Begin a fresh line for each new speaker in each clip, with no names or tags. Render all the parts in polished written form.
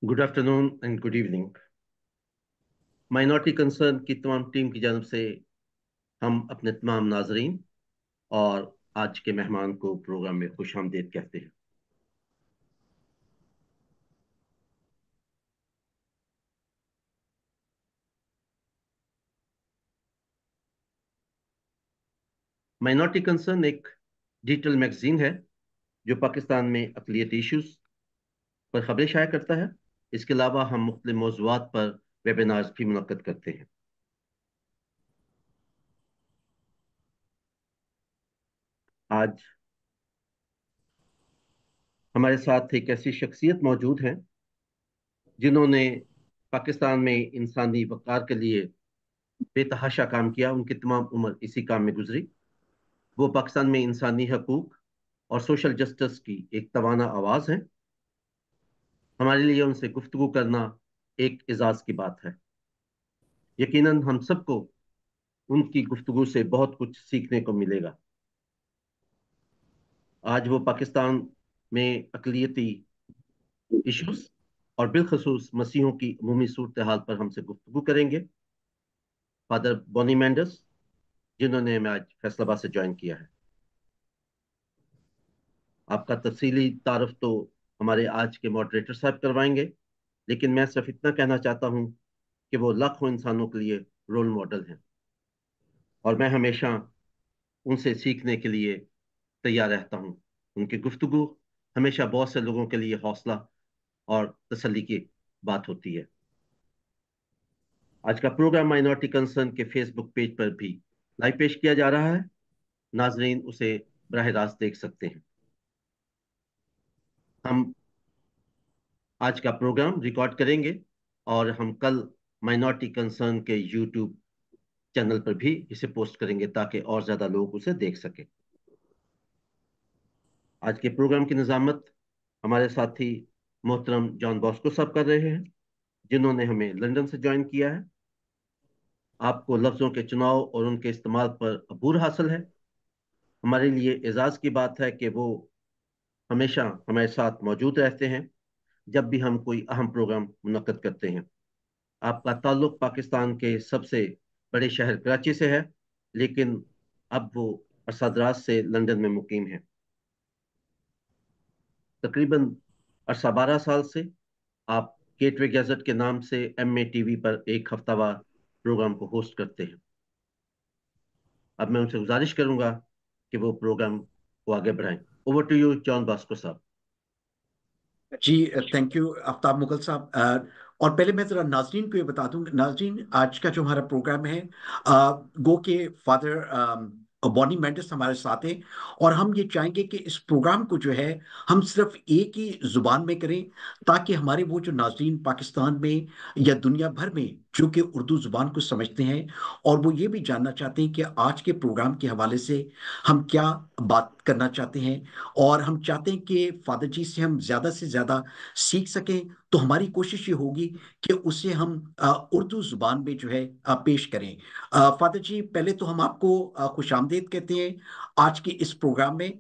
Good afternoon and good evening. Minority concern की तमाम team की जानब से हम अपने तमाम नाजरीन और आज के मेहमान को प्रोग्राम में खुश आमदीद कहते हैं। माइनॉरिटी कंसर्न एक डिजिटल मैगजीन है जो पाकिस्तान में अक़लियती इशूज़ पर खबरें शाया करता है। इसके अलावा हम मुख्तलिफ मौज़ूआत पर वेबिनार्स भी मुनक्किद करते हैं। आज हमारे साथ एक ऐसी शख्सियत मौजूद है जिन्होंने पाकिस्तान में इंसानी वक़ार के लिए बेतहाशा काम किया। उनकी तमाम उम्र इसी काम में गुजरी। वो पाकिस्तान में इंसानी हकूक और सोशल जस्टिस की एक तवाना आवाज़ है। हमारे लिए उनसे गुफ्तगू करना एक एजाज की बात है। यकीनन हम सबको उनकी गुफ्तगू से बहुत कुछ सीखने को मिलेगा। आज वो पाकिस्तान में अक़लियती इश्यूज और बिलखसूस मसीहों की अमूमी सूरत हाल पर हमसे गुफ्तगू करेंगे फादर बॉनी मेंडस, जिन्होंने हमें आज फैसलाबाद से ज्वाइन किया है। आपका तफसीली तारफ तो हमारे आज के मॉडरेटर साहब करवाएंगे, लेकिन मैं सिर्फ इतना कहना चाहता हूं कि वो लाखों इंसानों के लिए रोल मॉडल हैं और मैं हमेशा उनसे सीखने के लिए तैयार रहता हूं। उनकी गुफ्तगू हमेशा बहुत से लोगों के लिए हौसला और तसल्ली की बात होती है। आज का प्रोग्राम माइनॉरिटी कंसर्न के फेसबुक पेज पर भी लाइव पेश किया जा रहा है। नाजरीन उसे बराह रास्त देख सकते हैं। हम आज का प्रोग्राम रिकॉर्ड करेंगे और हम कल माइनॉरिटी कंसर्न के यूट्यूब चैनल पर भी इसे पोस्ट करेंगे ताकि और ज्यादा लोग उसे देख सकें। आज के प्रोग्राम की निजामत हमारे साथी मोहतरम जॉन बॉस्को साहब कर रहे हैं, जिन्होंने हमें लंदन से ज्वाइन किया है। आपको लफ्जों के चुनाव और उनके इस्तेमाल पर अबूर हासिल है। हमारे लिए एजाज की बात है कि वो हमेशा हमारे साथ मौजूद रहते हैं जब भी हम कोई अहम प्रोग्राम मुनक्किद करते हैं। आपका ताल्लुक पाकिस्तान के सबसे बड़े शहर कराची से है, लेकिन अब वो अरसादराज से लंदन में मुकीम है। तकरीबन अरसा 12 साल से आप गेटवे गैजेट के नाम से एमए टीवी पर एक हफ्तावार प्रोग्राम को होस्ट करते हैं। अब मैं उनसे गुजारिश करूंगा कि वो प्रोग्राम को आगे बढ़ाएं। Over to you John Bosco साहब।
जी, थैंक यू आफ्ताब मुगल साहब। और पहले मैं जरा नाजरीन को ये बता दूं, नाजरीन आज का जो हमारा प्रोग्राम है, गो के फादर बॉनी मेंडिस हमारे साथ हैं। और हम ये चाहेंगे कि इस प्रोग्राम को जो है हम सिर्फ एक ही जुबान में करें, ताकि हमारे वो जो नाजरीन पाकिस्तान में या दुनिया भर में जो कि उर्दू जुबान को समझते हैं और वो ये भी जानना चाहते हैं कि आज के प्रोग्राम के हवाले से हम क्या बात करना चाहते हैं, और हम चाहते हैं कि फादर जी से ज्यादा सीख सकें। तो हमारी कोशिश ये होगी कि उसे हम उर्दू जुबान में जो है पेश करें। फादर जी, पहले तो हम आपको खुश आमदीद कहते हैं आज के इस प्रोग्राम में,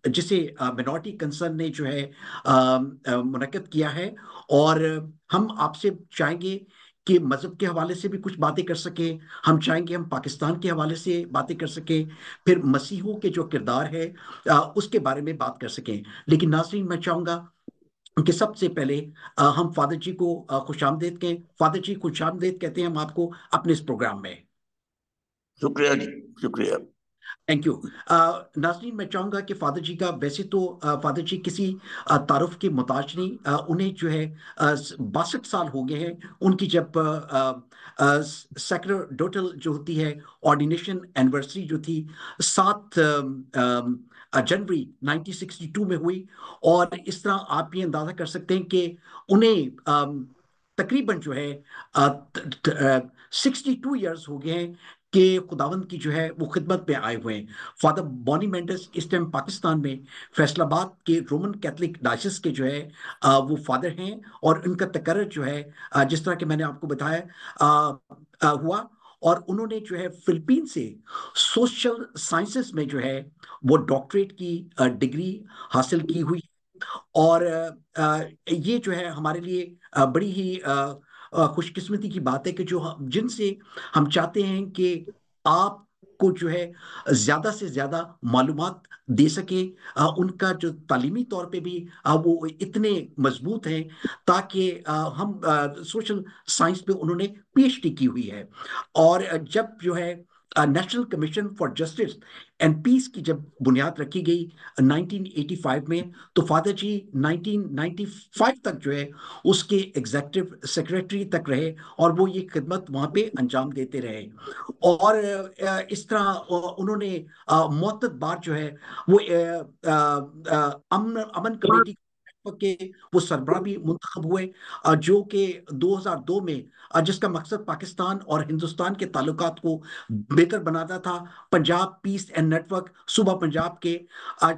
जिसे मिनॉरिटी कंसर्न ने जो है मुनक्किद किया है। और हम आपसे चाहेंगे कि मजहब के हवाले से भी कुछ बातें कर सकें। हम चाहेंगे हम पाकिस्तान के हवाले से बातें कर सकें, फिर मसीहों के जो किरदार है उसके बारे में बात कर सकें। लेकिन नाज़रीन, मैं चाहूंगा कि सबसे पहले हम फादर जी को खुश आमदीद कहें। फादर जी, खुश आमदीद कहते हैं हम आपको अपने इस प्रोग्राम में।
शुक्रिया जी, शुक्रिया।
Thank you. नाज़रीन, मैं चाहूंगा कि फादर जी का, वैसे तो फादर जी किसी तारुफ के मोहताज नहीं, उन्हें जो है 62 साल हो गए हैं उनकी, जब सैक्रेडोटल जो होती है ऑर्डिनेशन एनिवर्सरी जो थी 7 जनवरी 1962 में हुई। और इस तरह आप ये अंदाजा कर सकते हैं कि उन्हें तकरीबन जो है 62 ईयर्स हो गए हैं कि खुदावंद की जो है वो खिदमत में आए हुए हैं। फादर बॉनी मेंडिस इस टाइम पाकिस्तान में फैसलाबाद के रोमन कैथोलिक डायसिस के जो है वो फादर हैं। और उनका तकर्रर जो है जिस तरह के मैंने आपको बताया हुआ। और उन्होंने जो है फिलीपीन से सोशल साइंसेस में जो है वो डॉक्टरेट की डिग्री हासिल की हुई। اور یہ جو ہے ہمارے لیے بڑی ہی خوش قسمتی کی بات ہے کہ جن سے ہم چاہتے ہیں کہ آپ کو جو ہے زیادہ سے زیادہ معلومات دے سکے، ان کا جو تعلیمی طور پہ بھی وہ اتنے مضبوط ہیں، تاکہ ہم سوشل سائنس پہ انہوں نے پی ایچ ڈی کی ہوئی ہے۔ اور جب جو ہے national commission for justice and peace کی جب بنیاد رکھی گئی 1985 میں، تو فادر جی 1995 تک جو ہے اس کے ایگزیکٹو سیکریٹری تک رہے، اور وہ یہ خدمت وہاں پہ انجام دیتے رہے۔ اور اس طرح انہوں نے متعدد بار جو ہے وہ امن کمیٹی کے وہ سربراہ بھی منتخب ہوئے، جو کہ 2002 میں جس کا مقصد پاکستان اور ہندوستان کے تعلقات کو بہتر بنانا تھا۔ Punjab peace and network صوبہ پنجاب کے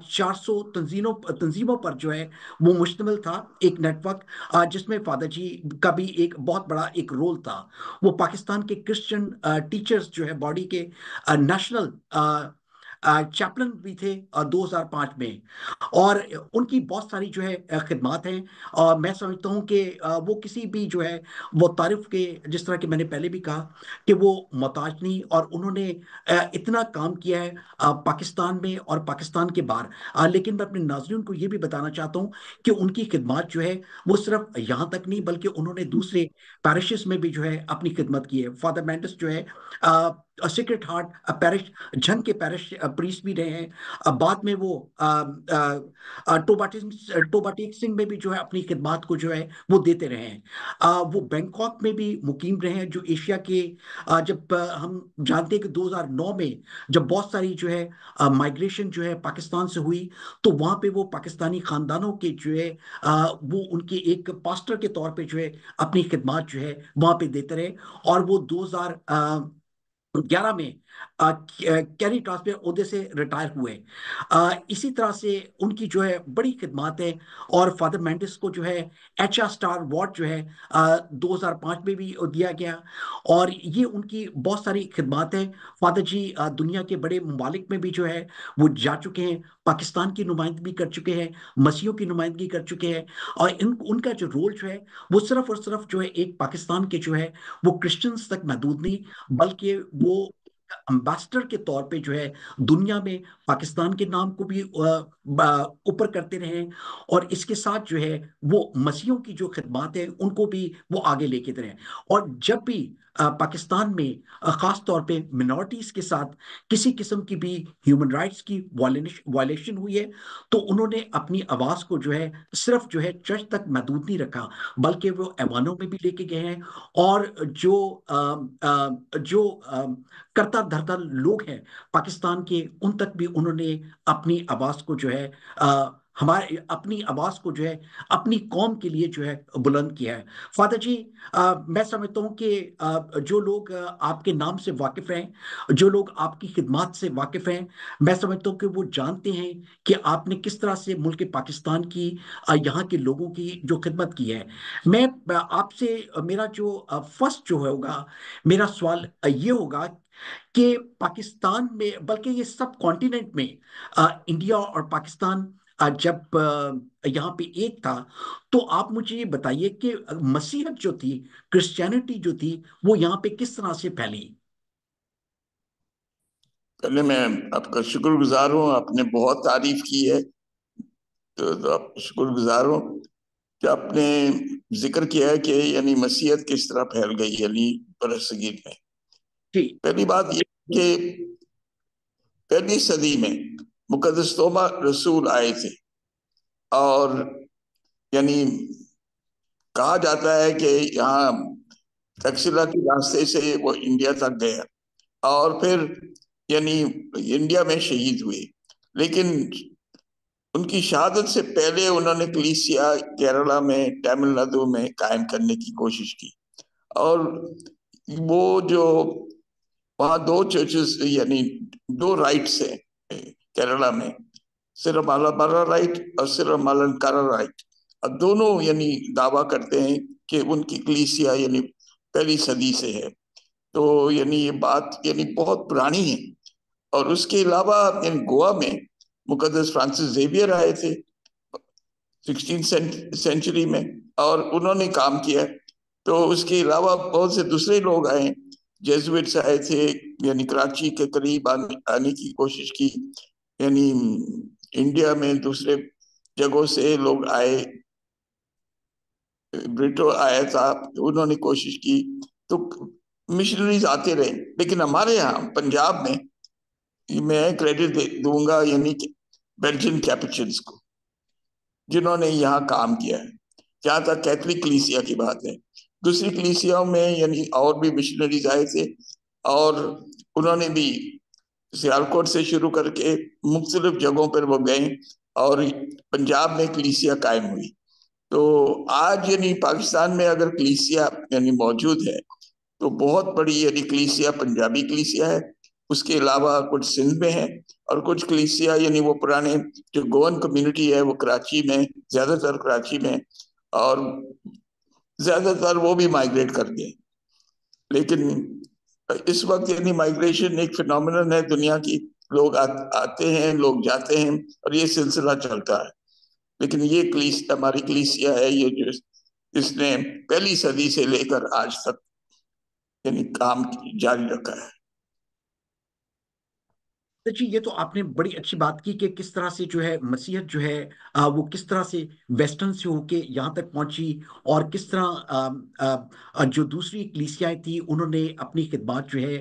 400 تنظیموں پر جو ہے وہ مشتمل تھا، ایک نیٹ ورک جس میں فادر جی کا بھی ایک بہت بڑا ایک رول تھا۔ وہ پاکستان کے کرسچن ٹیچرز جو ہے باڈی کے نیشنل چیپلن بھی تھے 2005 میں، اور ان کی بہت ساری جو ہے خدمات ہیں، اور میں سمجھتا ہوں کہ وہ کسی بھی جو ہے وہ تعریف کے، جس طرح کہ میں نے پہلے بھی کہا کہ وہ محتاج نہیں، اور انہوں نے اتنا کام کیا ہے پاکستان میں اور پاکستان کے باہر۔ لیکن میں اپنے ناظرین کو یہ بھی بتانا چاہتا ہوں کہ ان کی خدمات جو ہے وہ صرف یہاں تک نہیں، بلکہ انہوں نے دوسرے پیرشز میں بھی جو ہے اپنی خدمت کی ہے۔ فادر مینڈس جو ہے سیکرٹ ہارٹ پیرش جھنگ کے پیرش پریسٹ بھی رہے ہیں، بعد میں وہ ٹوباٹیک سنگھ میں بھی جو ہے اپنی خدمات کو جو ہے وہ دیتے رہے ہیں۔ وہ بینکاک میں بھی مقیم رہے ہیں، جو ایشیا کے جب ہم جانتے ہیں کہ 2009 میں جب بہت ساری جو ہے مائگریشن جو ہے پاکستان سے ہوئی، تو وہاں پہ وہ پاکستانی خاندانوں کے جو ہے وہ ان کے ایک پاسٹر کے طور پہ جو ہے اپنی خدمات جو ہے وہاں پہ دیتے رہے، اور وہ 2011 میں کیری ٹاس پہ عہدے سے ریٹائر ہوئے۔ اسی طرح سے ان کی جو ہے بڑی خدمات ہیں، اور فادر مینڈس کو جو ہے ایچ آر اسٹار اوارڈ جو ہے 2005 میں بھی دیا گیا، اور یہ ان کی بہت ساری خدمات ہیں۔ فادر جی دنیا کے بڑے ممالک میں بھی جو ہے وہ جا چکے ہیں، پاکستان کی نمائندگی کر چکے ہیں، مسیحوں کی نمائندگی کر چکے ہیں، اور ان کا جو رول جو ہے وہ صرف اور صرف جو ہے ایک پاکستان کے جو ہے وہ کرسچنز تک محدود نہیں، بلکہ وہ امبیسڈر کے طور پہ جو ہے دنیا میں پاکستان کے نام کو بھی اوپر کرتے رہے، اور اس کے ساتھ جو ہے وہ مسیحوں کی جو خدمات ہیں ان کو بھی وہ آگے لے کے رہے۔ اور جب بھی پاکستان میں خاص طور پہ منورٹیز کے ساتھ کسی قسم کی بھی ہیومن رائٹس کی وائلیشن ہوئی ہے، تو انہوں نے اپنی آواز کو جو ہے صرف جو ہے چرچ تک محدود نہیں رکھا، بلکہ وہ ایوانوں میں بھی لے کے گئے ہیں، اور جو کرتا دھرتا لوگ ہیں پاکستان کے، ان تک بھی انہوں نے اپنی آواز کو جو ہے اپنی آواز کو جو ہے اپنی قوم کے لیے جو ہے بلند کیا ہے۔ فادر جی میں سمجھتا ہوں کہ جو لوگ آپ کے نام سے واقف ہیں، جو لوگ آپ کی خدمات سے واقف ہیں، میں سمجھتا ہوں کہ وہ جانتے ہیں کہ آپ نے کس طرح سے ملک پاکستان کی یہاں کے لوگوں کی جو خدمت کی ہے۔ میں آپ سے میرا جو فرسٹ جو ہوگا، میرا سوال یہ ہوگا کہ پاکستان میں، بلکہ یہ سب کانٹیننٹ میں، انڈیا اور پاکستان جب یہاں پہ ایک تھا، تو آپ مجھے یہ بتائیے کہ مسیحیت جو تھی، کرسچینٹی جو تھی، وہ یہاں پہ کس طرح سے پھیلی؟
پہلے میں آپ کا شکر گزار ہوں، آپ نے بہت تعریف کی ہے، تو آپ شکر گزار ہوں کہ آپ نے ذکر کیا ہے کہ یعنی مسیحیت کس طرح پھیل گئی یعنی برصغیر میں۔
جی
پہلی بات یہ کہ پہلی صدی میں مقدس توما رسول آئے تھے، اور یعنی کہا جاتا ہے کہ یہاں تکسلا کے راستے سے وہ انڈیا تک گیا، اور پھر یعنی انڈیا میں شہید ہوئے، لیکن ان کی شہادت سے پہلے انہوں نے کلیسیا کیرلا میں، تامل ناڈو میں قائم کرنے کی کوشش کی، اور وہ جو وہاں دو چرچز یعنی دو رائٹس ہیں کیرلا میں، سرمالابارا رائٹ اور سرمالنکارا رائٹ، اب دونوں یعنی دعویٰ کرتے ہیں کہ ان کی کلیسیا یعنی پہلی صدی سے ہے، تو یعنی یہ بات یعنی بہت پرانی ہے۔ اور اس کے علاوہ یعنی گوا میں مقدس فرانسس زیویئر آئے تھے 16 सेंचुरी में, और उन्होंने काम किया। तो उसके अलावा बहुत से दूसरे लोग आए, जेजुइट्स आए थे, यानी कराची के करीब आने की कोशिश की, यानी इंडिया में दूसरे जगहों से लोग आए, ब्रिटो आया था, उन्होंने कोशिश की, तो मिशनरीज आते रहे। लेकिन हमारे यहाँ पंजाब में मैं क्रेडिट दूंगा यानी बेल्जियन कैपुचिन्स को, जिन्होंने यहाँ काम किया है। जहाँ तक कैथलिक कलीसिया की बात है, दूसरी कलीसियाओं में यानी और भी मिशनरीज आए थे, और उन्होंने भी सियालकोट से शुरू करके मुख्तलिफ जगहों पर वो गए, और पंजाब में कलीसिया कायम हुई। तो आज यानी पाकिस्तान में अगर कलीसिया यानी मौजूद है, तो बहुत बड़ी यानी कलीसिया पंजाबी कलीसिया है। उसके अलावा कुछ सिंध में है, और कुछ कलीसिया यानी वो पुराने जो गोवन कम्युनिटी है वो कराची में, ज्यादातर कराची में, और ज्यादातर वो भी माइग्रेट कर गए। लेकिन इस वक्त यानी माइग्रेशन एक फिनोमिनन है दुनिया की, लोग आते हैं, लोग जाते हैं, और ये सिलसिला चलता है। लेकिन ये कलीसिया, हमारी कलीसिया है ये, जो इसने पहली सदी से लेकर आज तक यानी काम जारी रखा है।
तो जी, ये तो आपने बड़ी अच्छी बात की कि किस तरह से जो है मसीहत जो है वो किस तरह से वेस्टर्न से होके यहाँ तक पहुंची, और किस तरह जो दूसरी कलीसियाएं थी उन्होंने अपनी खिदमत जो है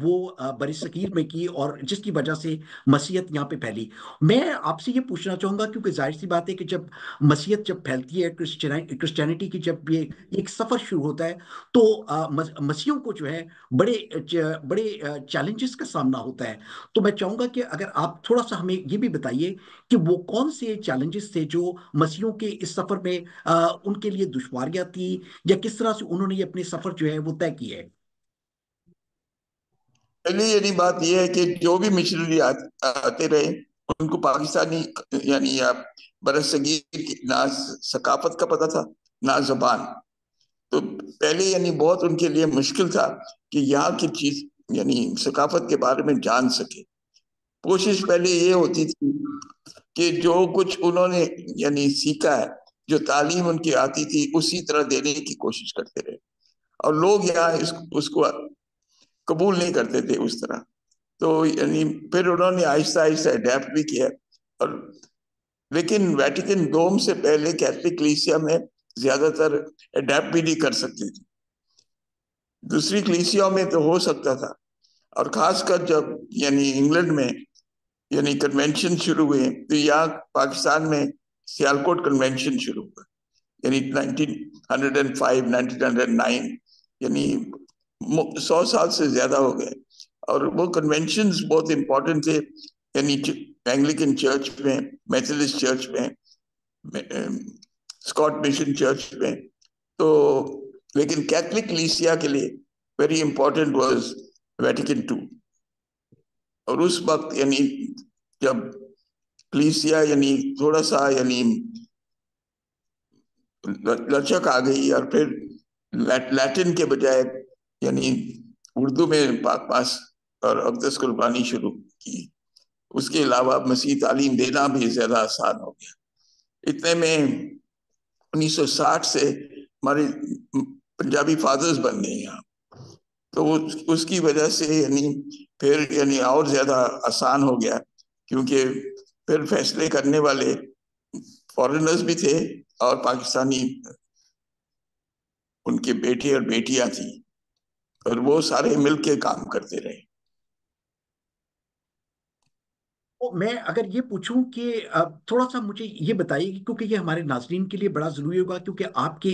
वो बरसगीर में की, और जिसकी वजह से मसीहत यहाँ पे फैली। मैं आपसे ये पूछना चाहूंगा, क्योंकि जाहिर सी बात है कि जब मसीहत जब फैलती है, क्रिश्चियनिटी की जब ये एक सफर शुरू होता है, तो मसीहों को जो है बड़े चैलेंजेस का सामना होता है। तो मैं चाहूंगा कि अगर आप थोड़ा सा हमें ये भी बताइए कि वो कौन से चैलेंजेस थे जो मसीहों के इस सफर में उनके लिए दुश्वारियां थी, या किस तरह से उन्होंने ये अपने सफर जो है वो तय किए है।
पहले यानी बात यह है कि जो भी मिशनरी आते रहे, उनको पाकिस्तानी यानी या बरसगीर की ना सकाफत का पता था, ना जबान। तो पहले यानी बहुत उनके लिए मुश्किल था कि यहाँ की चीज यानी सकाफत के बारे में जान सके। कोशिश पहले ये होती थी कि जो कुछ उन्होंने यानी सीखा है, जो तालीम उनकी आती थी, उसी तरह देने की कोशिश करते रहे, और लोग यहाँ उसको कबूल नहीं करते थे उस तरह। तो यानी फिर उन्होंने आहिस्ता आहिस्ता अडेप्ट भी किया। और लेकिन वेटिकन डोम से पहले कैथलिक कलीसिया में ज्यादातर अडेप्ट भी नहीं कर सकती थी, दूसरी कलीसियाओं में तो हो सकता था। और खासकर जब यानी इंग्लैंड में यानी कन्वेंशन शुरू हुए, तो यहाँ पाकिस्तान में सियालकोट कन्वेंशन शुरू हुआ, यानी 1905 1909, यानी 100 साल से ज्यादा हो गए। और वो कन्वेंशंस बहुत इंपॉर्टेंट थे, यानी एंग्लिकन चर्च में, मेथोडिस्ट चर्च में, स्कॉट मिशन चर्च में। तो लेकिन कैथलिक कलीसिया के लिए very important was Vatican two. और उस वक्त यानी जब कलीसिया यानी थोड़ा सा यानी लचक आ गई, और फिर लैटिन के बजाय यानी उर्दू में पाक पास और अक़दस कुर्बानी शुरू की। उसके अलावा मसीह तालीम देना भी ज्यादा आसान हो गया। इतने में 1960 से हमारे पंजाबी फादर्स बन गए यहाँ, तो उसकी वजह से यानी फिर यानी और ज्यादा आसान हो गया, क्योंकि फिर फैसले करने वाले फॉरेनर्स भी थे, और पाकिस्तानी उनके बेटे और बेटियां थी, और वो सारे मिलके काम करते रहे।
तो मैं अगर ये पूछूं कि थोड़ा सा मुझे ये बताइए कि क्योंकि ये हमारे नाज़रीन के लिए बड़ा ज़रूरी होगा, क्योंकि आपके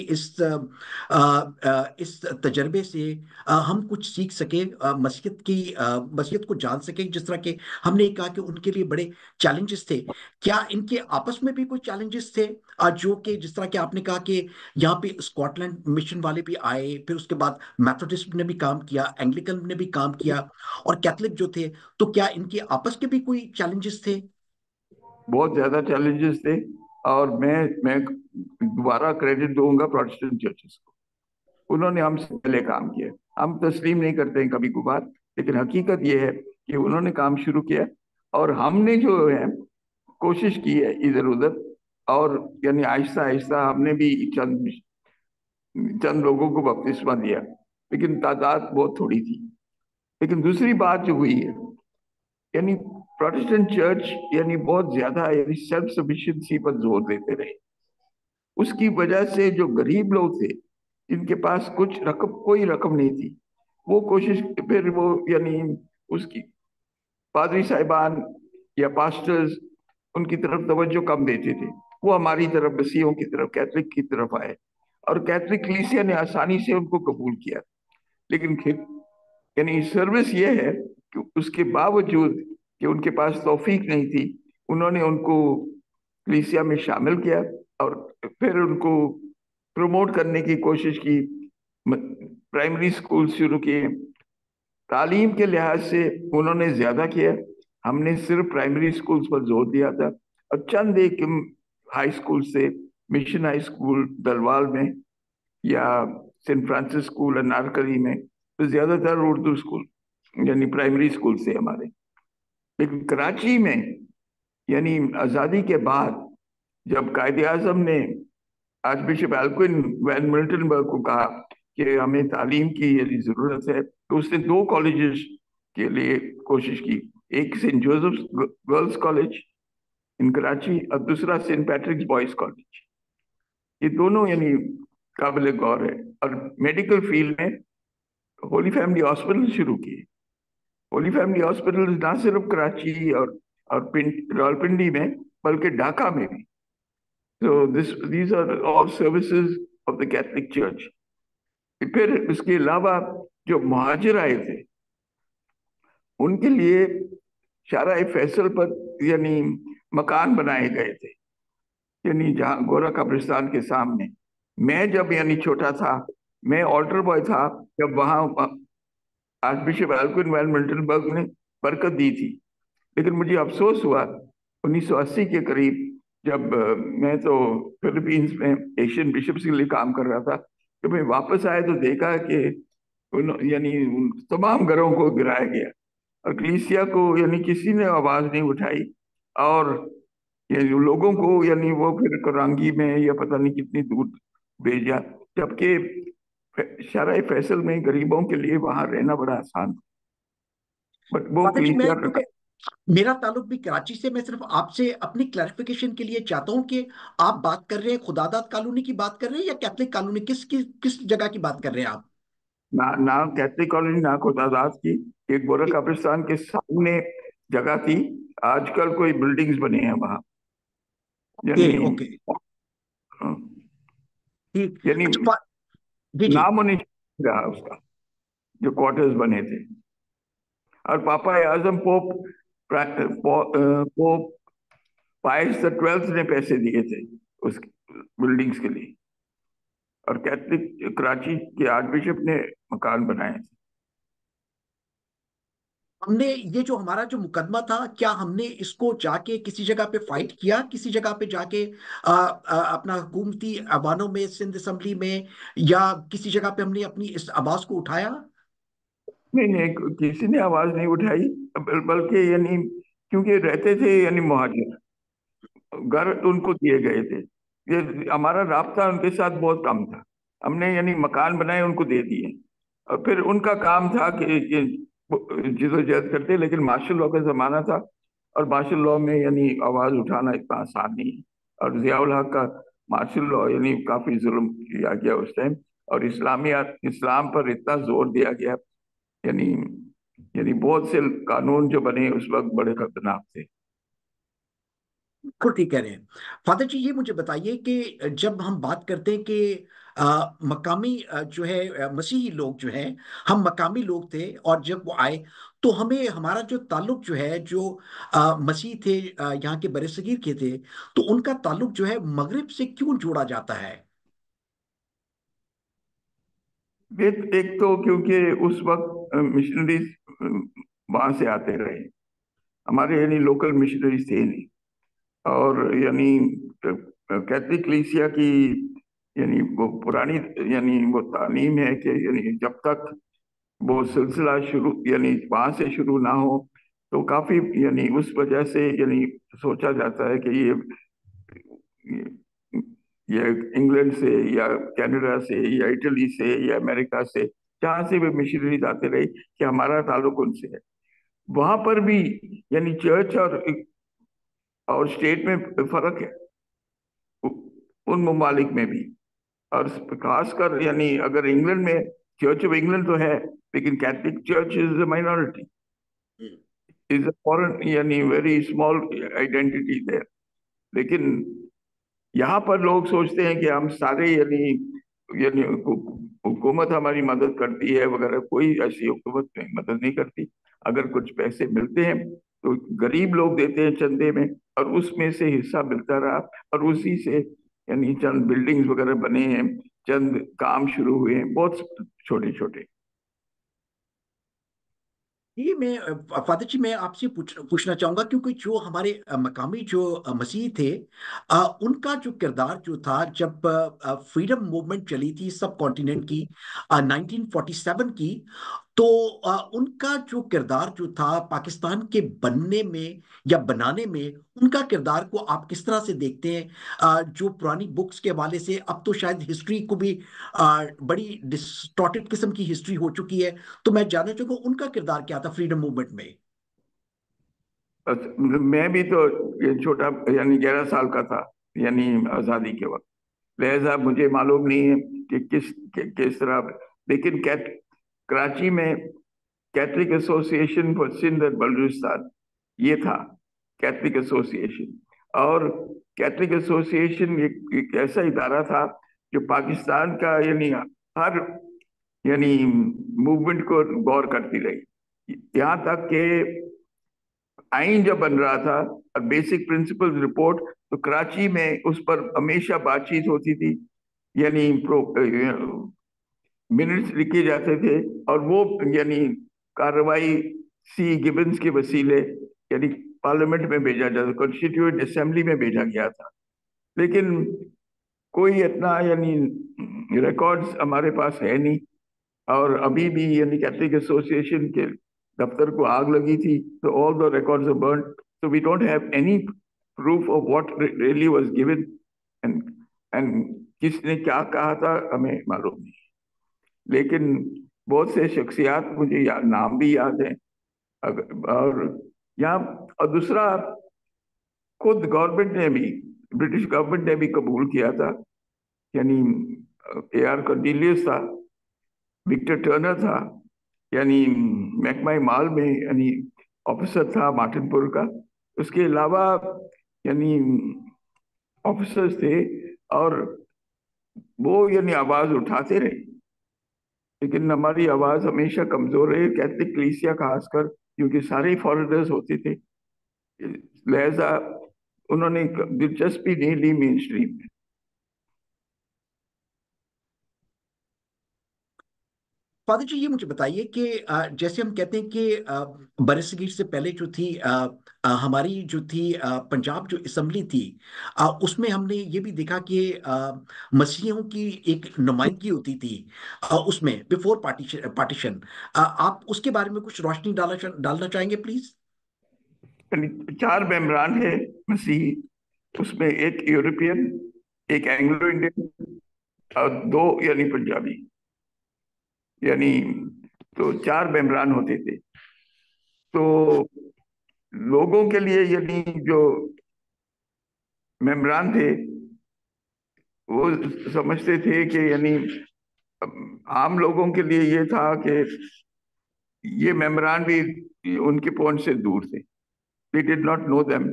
इस तजर्बे से हम कुछ सीख सके, मसीहत को जान सके। जिस तरह के हमने कहा कि उनके लिए बड़े चैलेंजेस थे, क्या इनके आपस में भी कोई चैलेंजेस थे जो कि जिस तरह के आपने कहा कि यहाँ पे स्कॉटलैंड मिशन वाले भी आए, फिर उसके बाद मैथोडिस्ट ने भी काम किया, एंग्लिकन ने भी काम किया, और कैथलिक जो थे, तो क्या इनके आपस के भी कोई चैलेंजेस थे?
बहुत ज्यादा चैलेंजेस थे, और मैं दोबारा क्रेडिट दूंगा प्रोटेस्टेंट चर्चेस को। उन्होंने हमसे पहले काम किया। हम तस्लीम नहीं करते हैं कभी कभार, लेकिन हकीकत यह है कि उन्होंने काम शुरू किया, और हमने जो है कोशिश की है इधर उधर और यानी आहिस्ता आहिस्ता हमने भी चंद लोगों को बपतिस्मा दिया, लेकिन तादाद बहुत थोड़ी थी। लेकिन दूसरी बात जो हुई है, यानी प्रोटेस्टेंट चर्च यानी बहुत ज्यादा यानी सेल्फ सफिशिएंसी पर जोर देते रहे। उसकी वजह से जो गरीब लोग थे, जिनके पास कुछ रकम, कोई रकम नहीं थी, वो कोशिश, फिर वो यानी उसकी पादरी साहिबान या पास्टर्स उनकी तरफ तवज्जो कम देते थे। वो हमारी तरफ, मसीहियों की तरफ, कैथलिक की तरफ आए, और कैथलिक कलीसिया ने आसानी से उनको कबूल किया। लेकिन यानी सर्विस ये है कि उसके बावजूद कि उनके पास तौफीक नहीं थी, उन्होंने उनको कलीसिया में शामिल किया और फिर उनको प्रमोट करने की कोशिश की। प्राइमरी स्कूल शुरू किए, तालीम के लिहाज से उन्होंने ज्यादा किया। हमने सिर्फ प्राइमरी स्कूल्स पर जोर दिया था, और चंद एक हाई स्कूल से, मिशन हाई स्कूल दलवाल में या सेंट फ्रांसिस स्कूल अनारकली में, तो ज्यादातर उर्दू स्कूल यानी प्राइमरी स्कूल से हमारे। लेकिन कराची में यानी आज़ादी के बाद जब कायदे आज़म ने आर्च बिशप एल्क्विन वैन मिल्टनबर्ग को कहा कि हमें तालीम की यदि जरूरत है, तो उसने 2 कॉलेजेस के लिए कोशिश की। एक saint Joseph girls college in Karachi और दूसरा सेंट पैट्रिक्स बॉयज कॉलेज। ये दोनों यानी काबिल गौर है। और मेडिकल फील्ड में होली फैमिली हॉस्पिटल शुरू किए। होली फैमिली हॉस्पिटल ना सिर्फ कराची और रावलपिंडी में, बल्कि ढाका में भी। So these are all services of the Catholic Church. फिर इसके अलावा जो मुहाजिर आए थे, उनके लिए शारा फैसल पर यानी मकान बनाए गए थे, यानी जहाँ गोरा कब्रिस्तान के सामने। मैं जब यानी छोटा था, मैं ऑल्टर बॉय था जब वहाँ आर्च बिशप एल्क्विन वैन मिल्टनबर्ग ने बरकत दी थी। लेकिन मुझे अफसोस हुआ 1980 के करीब, जब मैं तो फिलीपींस में एशियन बिशप्स के लिए काम कर रहा था, जब मैं वापस आया तो देखा कि यानी उन तमाम घरों को गिराया गया, और कलीसिया को यानी किसी ने आवाज नहीं उठाई, और यानी लोगों को यानी वो फिर करांगी में या पता नहीं कितनी दूर भेजा, जबकि शारा फैसल में गरीबों के लिए वहां रहना बड़ा आसान था। बट वो
फादर जी, मैं
कलीसिया का।
क्योंकि मेरा ताल्लुक भी कराची से, मैं सिर्फ आपसे अपनी क्लैरिफिकेशन के लिए चाहता हूं कि आप बात कर रहे हैं खुदादाद कॉलोनी की बात कर रहे हैं या कैथलिक कॉलोनी, किस जगह की बात कर रहे हैं आप?
ना कैथलिक कॉलोनी, ना खुदादाद की। एक गोरा कब्रिस्तान के सामने जगह थी, आजकल कोई बिल्डिंग्स बने हैं वहां,
ओके
यानी
ओके, ठीक।
यानी
अच्छा, जी जी।
नाम नहीं रहा उसका, जो क्वार्टर्स बने थे। और पापा आजम pope Pope Pius the 12th ने पैसे दिए थे उस बिल्डिंग्स के लिए, और कैथलिक कराची के आर्च बिशप ने मकान बनाए थे।
हमने ये जो हमारा जो मुकदमा था, क्या हमने इसको जाके किसी जगह पे फाइट किया, किसी जगह पे जाके अपना हुकूमती ऐवानों में, सिंध असेंबली में, या किसी जगह पे हमने अपनी इस आवाज को उठाया?
नहीं नहीं, किसी ने आवाज नहीं उठाई, बल्कि यानी क्योंकि रहते थे यानी मुहाजिर, घर उनको दिए गए थे। ये हमारा राब्ता उनके साथ बहुत कम था। हमने यानी मकान बनाए, उनको दे दिए, और फिर उनका काम था कि ये जिदोजहद करते। लेकिन मार्शल लॉ का जमाना था, और मार्शल लॉ में यानी आवाज उठाना इतना आसान नहीं है। और जियाउल हक का मार्शल लॉ यानी काफी जुल्म किया गया उस टाइम, और इस्लाम पर इतना जोर दिया गया, यानी यानी बहुत से कानून जो बने उस वक्त बड़े खतरनाक थे।
बिल्कुल ठीक कह रहे हैं फादर जी। ये मुझे बताइए कि जब हम बात करते हैं कि मकामी जो है मसीही लोग जो हैं, हम मकामी लोग थे, और जब वो आए तो हमें हमारा जो ताल्लुक जो है, जो मसीह थे यहाँ के बरसगीर के थे, तो उनका ताल्लुक जो है मगरिब से क्यों जोड़ा जाता है?
एक तो क्योंकि उस वक्त मिशनरीज वहां से आते रहे, हमारे यानी लोकल मिशनरीज थे नहीं। और यानी कैथलिक कलीसिया की यानी वो पुरानी यानी वो तालीम है कि यानी जब तक वो सिलसिला शुरू यानी वहां से शुरू ना हो, तो काफी यानी उस वजह से यानी सोचा जाता है कि ये या इंग्लैंड से या कनाडा से या इटली से या अमेरिका से, जहां से भी मिशनरीज आते रहे कि हमारा ताल्लुक उनसे है। वहां पर भी यानी चर्च और स्टेट में फर्क है उन ममालिक में भी। और खासकर यानी अगर इंग्लैंड में चर्च ऑफ इंग्लैंड तो है, लेकिन Catholic church is a minority, is a foreign यानी वेरी स्मॉल आइडेंटिटी देयर। लेकिन यहाँ पर लोग सोचते हैं कि हम सारे यानी यानी हुकूमत हमारी मदद करती है वगैरह, कोई ऐसी हुकूमत नहीं मदद नहीं करती। अगर कुछ पैसे मिलते हैं तो गरीब लोग देते हैं चंदे में, और उसमें से हिस्सा मिलता रहा, और उसी से यानी चंद बिल्डिंग्स वगैरह बने हैं, चंद काम शुरू हुए हैं, बहुत छोटे छोटे।
ये मैं फादर जी मैं आपसे पूछना चाहूंगा, क्योंकि जो हमारे मकामी जो मसीह थे, उनका जो किरदार जो था जब फ्रीडम मूवमेंट चली थी सब कॉन्टिनेंट की 1947 की, तो उनका जो किरदार जो था पाकिस्तान के बनने में या बनाने में, उनका किरदार को आप किस तरह से देखते हैं? जो पुरानी बुक्स के हवाले से अब तो शायद हिस्ट्री को भी बड़ी डिस्टॉर्टेड किस्म की हिस्ट्री हो चुकी है, तो मैं जानना चाहूंगा उनका किरदार क्या था फ्रीडम मूवमेंट में?
मैं भी तो ये छोटा यानी 11 साल का था यानी आजादी के वक्त, लिहाजा मुझे मालूम नहीं है कि किस तरह। लेकिन कराची में कैथलिक एसोसिएशन फॉर सिंध और बलूचिस्तान ये था, कैथलिक एसोसिएशन। और कैथलिक एसोसिएशन एक ऐसा इदारा था जो पाकिस्तान का यानी हर यानी मूवमेंट को गौर करती रही। यहाँ तक कि आइन जब बन रहा था और बेसिक प्रिंसिपल्स रिपोर्ट, तो कराची में उस पर हमेशा बातचीत होती थी, यानी मिनट्स लिखे जाते थे, और वो यानी कार्रवाई सी गिबन्स के वसीले यानी पार्लियामेंट में भेजा जाता, कॉन्स्टिट्यूएंट असेंबली में भेजा गया था। लेकिन कोई इतना यानी रिकॉर्ड्स हमारे पास है नहीं। और अभी भी यानी कैथलिक एसोसिएशन के दफ्तर को आग लगी थी, तो all the records are burned, so we don't have any proof of what really was given, and and किसने क्या कहा था हमें मालूम नहीं। लेकिन बहुत से शख्सियात मुझे नाम भी याद है। और यहाँ और दूसरा, खुद गवर्नमेंट ने भी, ब्रिटिश गवर्नमेंट ने भी कबूल किया था, यानी AR कॉर्नेलियस था, विक्टर टर्नर था, यानी महकमा माल में यानी ऑफिसर था मार्टिनपुर का। उसके अलावा यानी ऑफिसर्स थे, और वो यानी आवाज उठाते रहे। लेकिन हमारी आवाज हमेशा कमजोर रही, कैथलिक कलीसिया खासकर, क्योंकि सारे फॉरेनर्स होते थे, लिहाजा उन्होंने दिलचस्पी नहीं ली मेन स्ट्रीम में।
फादर जी ये मुझे बताइए कि जैसे हम कहते हैं कि बरसगीर से पहले जो थी हमारी जो थी पंजाब जो असेंबली थी, उसमें हमने ये भी देखा कि मसीहियों की एक नुमाइंदगी होती थी उसमें बिफोर पार्टीशन। आप उसके बारे में कुछ रोशनी डालना चाहेंगे प्लीज?
यानी 4 मेंबरान है मसीही, उसमें एक यूरोपियन, एक एंग्लो इंडियन, और 2 यानी पंजाबी, यानी तो 4 मेंबरान होते थे। तो लोगों के लिए यानी जो मेंबरान थे वो समझते थे कि यानी आम लोगों के लिए ये था कि ये मेंबरान भी उनके पहुंच से दूर थे, they did not know them.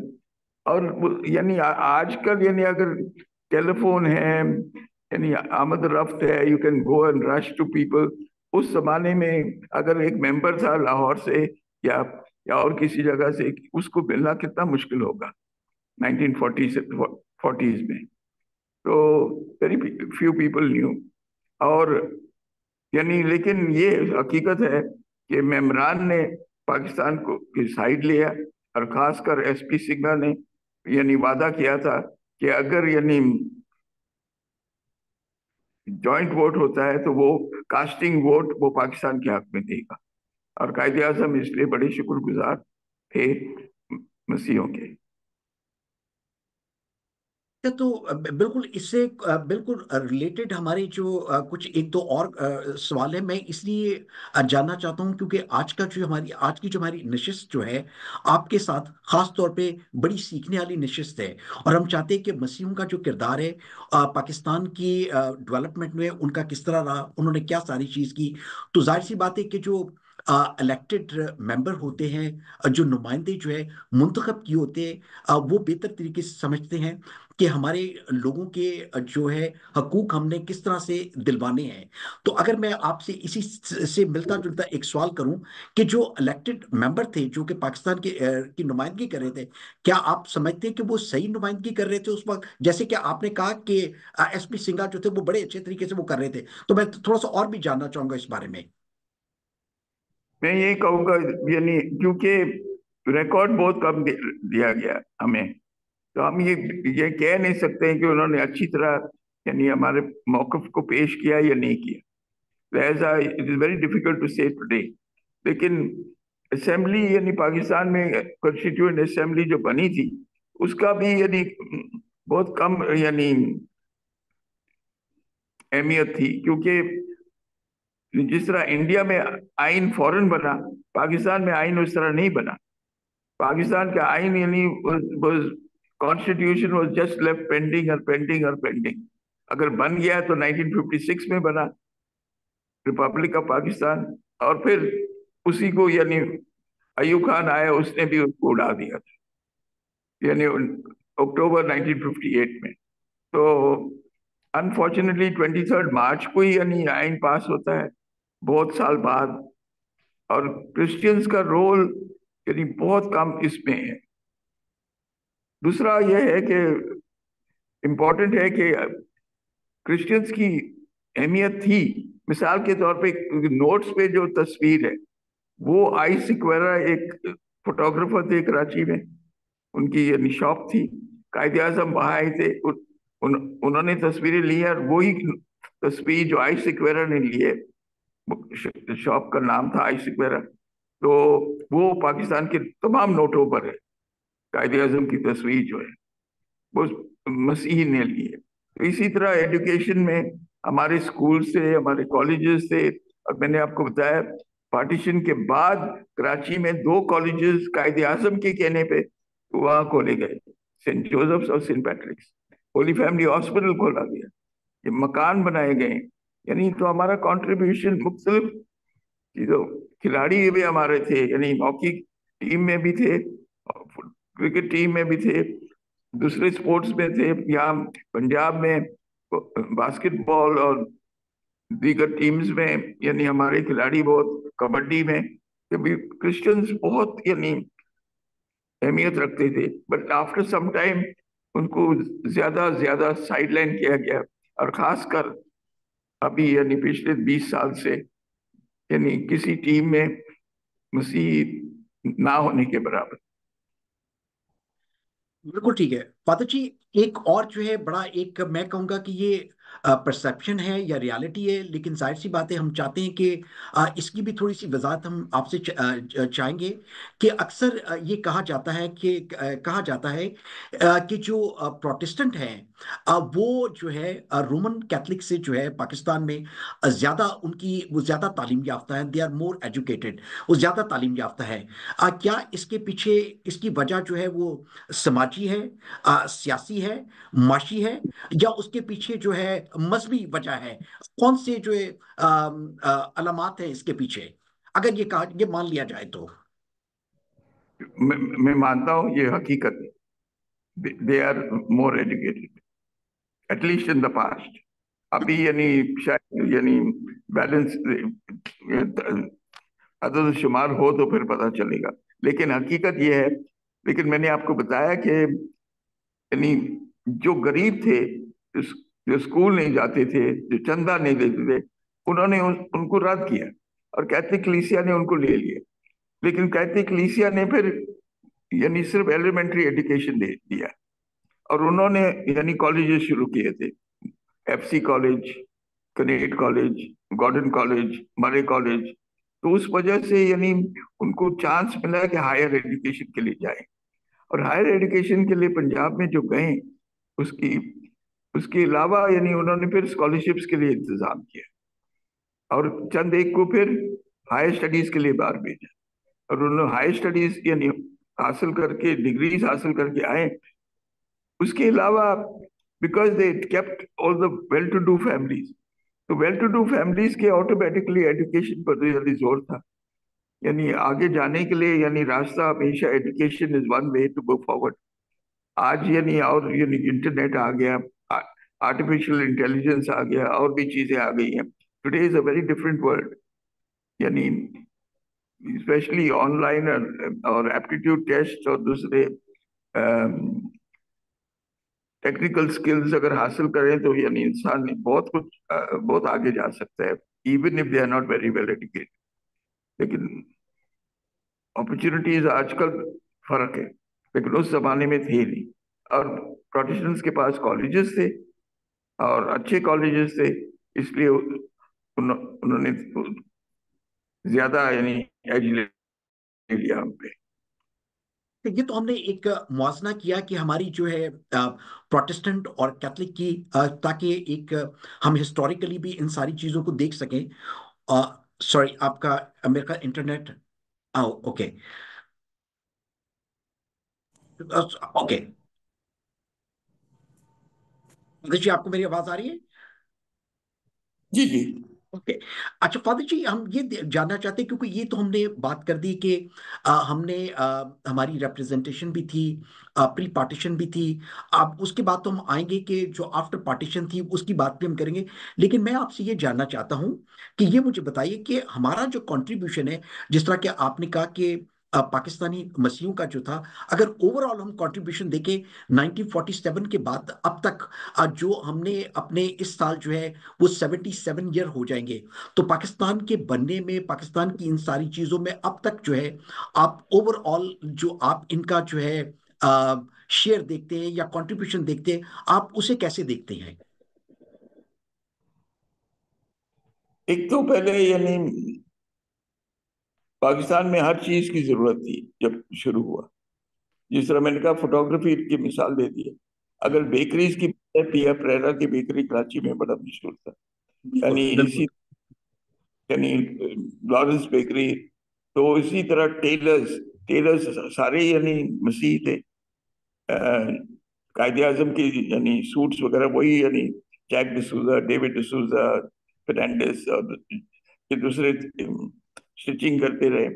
और यानी आजकल यानी अगर टेलीफोन है, यानी आमद रफ्त है, you can go and rush to people. उस जमाने में अगर एक मेंबर था लाहौर से या और किसी जगह से, उसको मिलना कितना मुश्किल होगा 1940 से 40s में। तो वेरी फ्यू पीपल न्यू। और यानी लेकिन ये हकीकत है कि मेमरान ने पाकिस्तान को की साइड लिया, और खासकर SP सिंघा ने यानी वादा किया था कि अगर यानी जॉइंट वोट होता है तो वो कास्टिंग वोट वो पाकिस्तान के हक में देगा। और कायदे आजम इसलिए बड़े शुक्रगुजार थे मसीहों के।
तो बिल्कुल इससे बिल्कुल रिलेटेड हमारे जो कुछ एक दो और सवाल है, मैं इसलिए जानना चाहता हूं क्योंकि आज की जो हमारी नशिस्त जो है आपके साथ खास तौर पे बड़ी सीखने वाली नशिस्त है। और हम चाहते हैं कि मसीहों का जो किरदार है पाकिस्तान की डेवलपमेंट में उनका किस तरह रहा, उन्होंने क्या सारी चीज की। तो जाहिर सी बात है कि जो इलेक्टेड मेंबर होते हैं, जो नुमाइंदे जो है मुंतखब किए होते हैं, वो बेहतर तरीके से समझते हैं कि हमारे लोगों के जो है हकूक हमने किस तरह से दिलवाने हैं। तो अगर मैं आपसे इसी से मिलता जुलता एक सवाल करूं कि जो इलेक्टेड मेंबर थे जो कि पाकिस्तान की नुमाइंदगी कर रहे थे, क्या आप समझते हैं कि वो सही नुमाइंदगी कर रहे थे उस वक्त? जैसे कि आपने कहा कि एसपी सिंघा जो थे वो बड़े अच्छे तरीके से वो कर रहे थे, तो मैं थोड़ा सा और भी जानना चाहूंगा इस बारे में।
मैं ये कहूँगा, यानी क्योंकि रिकॉर्ड बहुत कम दिया गया हमें, तो हम ये कह नहीं सकते हैं कि उन्होंने अच्छी तरह यानी हमारे मौक़िफ़ को पेश किया या नहीं किया। लिहाजा it is very difficult to say today. लेकिन असेंबली यानी पाकिस्तान में कॉन्स्टिट्यूएंट असेंबली जो बनी थी उसका भी यानी बहुत कम यानी अहमियत थी, क्योंकि जिस तरह इंडिया में आइन फौरन बना, पाकिस्तान में आइन उस तरह नहीं बना। पाकिस्तान का आइन यानी constitution was just left pending और पेंडिंग और पेंडिंग। अगर बन गया तो 1956 में बना, रिपब्लिक ऑफ पाकिस्तान, और फिर उसी को यानी अयूब खान आया, उसने भी उसको उड़ा दिया था यानी अक्टूबर 1958 में। तो अनफॉर्चुनेटली 23 मार्च को ही यानी आइन पास होता है, बहुत साल बाद। और क्रिश्चियंस का रोल यानी बहुत कम इसमें है। दूसरा यह है कि इम्पोर्टेंट है कि क्रिश्चियंस की अहमियत थी। मिसाल के तौर पे नोट्स पे जो तस्वीर है वो आई सिक्वेरा, एक फोटोग्राफर थे कराची में, उनकी यानी शॉप थी, कायदे आजम वहाँ आए थे, उन्होंने तस्वीरें ली है। और वही तस्वीर जो आई सिक्वेरा ने ली है, शॉप का नाम था आई सिक्वेरा, तो वो पाकिस्तान के तमाम नोटों पर है। कायदे आजम की तस्वीर जो है वो मसीही ने ली है। तो इसी तरह एजुकेशन में हमारे स्कूल से, हमारे कॉलेजेस से, और मैंने आपको बताया पार्टीशन के बाद कराची में 2 कॉलेजेस कायदे आजम के कहने पे वहाँ खोले गए, सेंट जोसेफ्स और saint Patrick's. Holy family hospital खोला गया, ये मकान बनाए गए। यानी तो हमारा कंट्रीब्यूशन मुख्तलिफ चीजों, खिलाड़ी भी हमारे थे, यानी हॉकी टीम में भी थे, क्रिकेट टीम में भी थे, दूसरे स्पोर्ट्स में थे। यहाँ पंजाब में बास्केटबॉल और दीगर टीम्स में यानी हमारे खिलाड़ी बहुत, कबड्डी में भी क्रिश्चियंस बहुत यानी अहमियत रखते थे। बट आफ्टर सम टाइम उनको ज्यादा ज्यादा साइडलाइन किया गया, और खासकर अभी यानी पिछले 20 साल से यानी किसी टीम में मसीह ना होने के बराबर।
बिल्कुल ठीक है फादर जी। एक और जो है बड़ा, एक मैं कहूंगा कि ये परसेप्शन है या रियलिटी है, लेकिन जाहिर सी बात है हम चाहते हैं कि इसकी भी थोड़ी सी वजाहत हम आपसे चाहेंगे कि अक्सर ये कहा जाता है कि कि जो प्रोटेस्टेंट हैं वो जो है रोमन कैथलिक से जो है पाकिस्तान में ज्यादा वो ज्यादा तालीम याफ्ता है, दे आर मोर एजुकेटेड, वो ज्यादा तालीम याफ्ता है। क्या इसके पीछे इसकी वजह जो है वो समाजी है, सियासी है, माशी है, या उसके पीछे जो है मजहबी वजह है? कौन से जो है अलामात है इसके पीछे, अगर ये मान लिया जाए तो?
मैं मानता हूँ ये हकीकत है, they are more educated at least in the past. अभी यानी शायद यानी बैलेंस अदद शुमार हो तो फिर पता चलेगा, लेकिन हकीकत ये है। लेकिन मैंने आपको बताया कि यानी जो गरीब थे, जो स्कूल नहीं जाते थे, जो चंदा नहीं देते थे, उन्होंने उनको रद्द किया और कैथलिक कलीसिया ने उनको ले लिया। लेकिन कैथलिक कलीसिया ने फिर यानी सिर्फ एलिमेंट्री एजुकेशन दे दिया, और उन्होंने यानी कॉलेजेस शुरू किए थे, FC college, Kinnaird college, Gordon college, Murray college. तो उस वजह से यानी उनको चांस मिला कि हायर एजुकेशन के लिए जाए। और हायर एजुकेशन के लिए पंजाब में जो गए اس کے علاوہ یعنی انہوں نے پھر اسکالرشپس کے لیے انتظام کیا اور چند ایک کو پھر ہائر اسٹڈیز کے لیے باہر بھیجا اور انہوں نے ہائر اسٹڈیز یعنی حاصل کر کے ڈگریز حاصل کر کے آئے. اس کے علاوہ because they kept all the well to do families, تو ویل ٹو ڈو فیملیز کے آٹومیٹکلی ایجوکیشن پر زیادہ زور تھا. یعنی آگے جانے کے لیے یعنی راستہ ہمیشہ education is one way to go forward. آج یعنی اور یعنی انٹرنیٹ آ گیا, آرٹیفیشل انٹیلیجنس آ گیا, اور بھی چیزیں آ گئی ہیں. Today is a very different world. یعنی اسپیشلی آن لائن اور ایپٹیٹیوڈ ٹیسٹ اور دوسرے ٹیکنیکل سکلز اگر حاصل کریں تو یعنی انسان بہت کچھ بہت آگے جا سکتا ہے, even if they are not very well educated. لیکن اپرچونیٹیز آج کل فرق ہے, لیکن اس زمانے میں تھے نہیں. اور پروٹیسٹنٹس کے پاس کالجز تھے اور اچھے کالجز تھے, اس لیے انہوں نے زیادہ یعنی ایج لے لیا ہم پہ.
یہ تو ہم نے ایک موازنہ کیا کہ ہماری جو ہے پروٹسٹنٹ اور کیتھولک کی, تاکہ ایک ہم ہسٹوریکلی بھی ان ساری چیزوں کو دیکھ سکیں. سوری, آپ کا میرے کا انٹرنیٹ اوکے اوکے جی, آپ کو میری آواز آ رہی ہے؟
جی جی
اوکے. اچھا فادر جی, ہم یہ جاننا چاہتے ہیں کیونکہ یہ تو ہم نے بات کر دی کہ ہم نے ہماری ریپرزنٹیشن بھی تھی, پری پارٹیشن بھی تھی. اب اس کے بعد تو ہم آئیں گے کہ جو آفٹر پارٹیشن تھی اس کی بات بھی ہم کریں گے. لیکن میں آپ سے یہ جاننا چاہتا ہوں کہ یہ مجھے بتائیے کہ ہمارا جو کنٹریبیوشن ہے, جس طرح کہ آپ نے کہا کہ پاکستانی مسیحوں کا جو تھا, اگر اوور آل ہم کنٹریبیوشن دیکھیں 1947 کے بعد اب تک, جو ہم نے اپنے اس سال جو ہے وہ 77 ایئر ہو جائیں گے, تو پاکستان کے بننے میں, پاکستان کی ان ساری چیزوں میں اب تک جو ہے آپ اوور آل جو آپ ان کا جو ہے شیئر دیکھتے ہیں یا کنٹریبیوشن دیکھتے ہیں, آپ اسے کیسے دیکھتے ہیں؟
ایک تو پہلے یعنی پاکستان میں ہر چیز کی ضرورت تھی جب شروع ہوا. جس طرح میں نے کہا فوٹوگرافی کی مثال دے دی ہے. اگر بیکریز کی پیا پریرا کی بیکری کراچی میں بڑا مشہور تھا, یعنی اسی یعنی لارنس بیکری. تو اسی طرح ٹیلرز سارے یعنی مسیح تھے. قائد اعظم کی یعنی سوٹس وغیرہ وہی یعنی جیک ڈسوزا, ڈیوڈ ڈسوزا, فرنانڈیز اور یہ دوسرے اسٹچنگ کرتے رہے.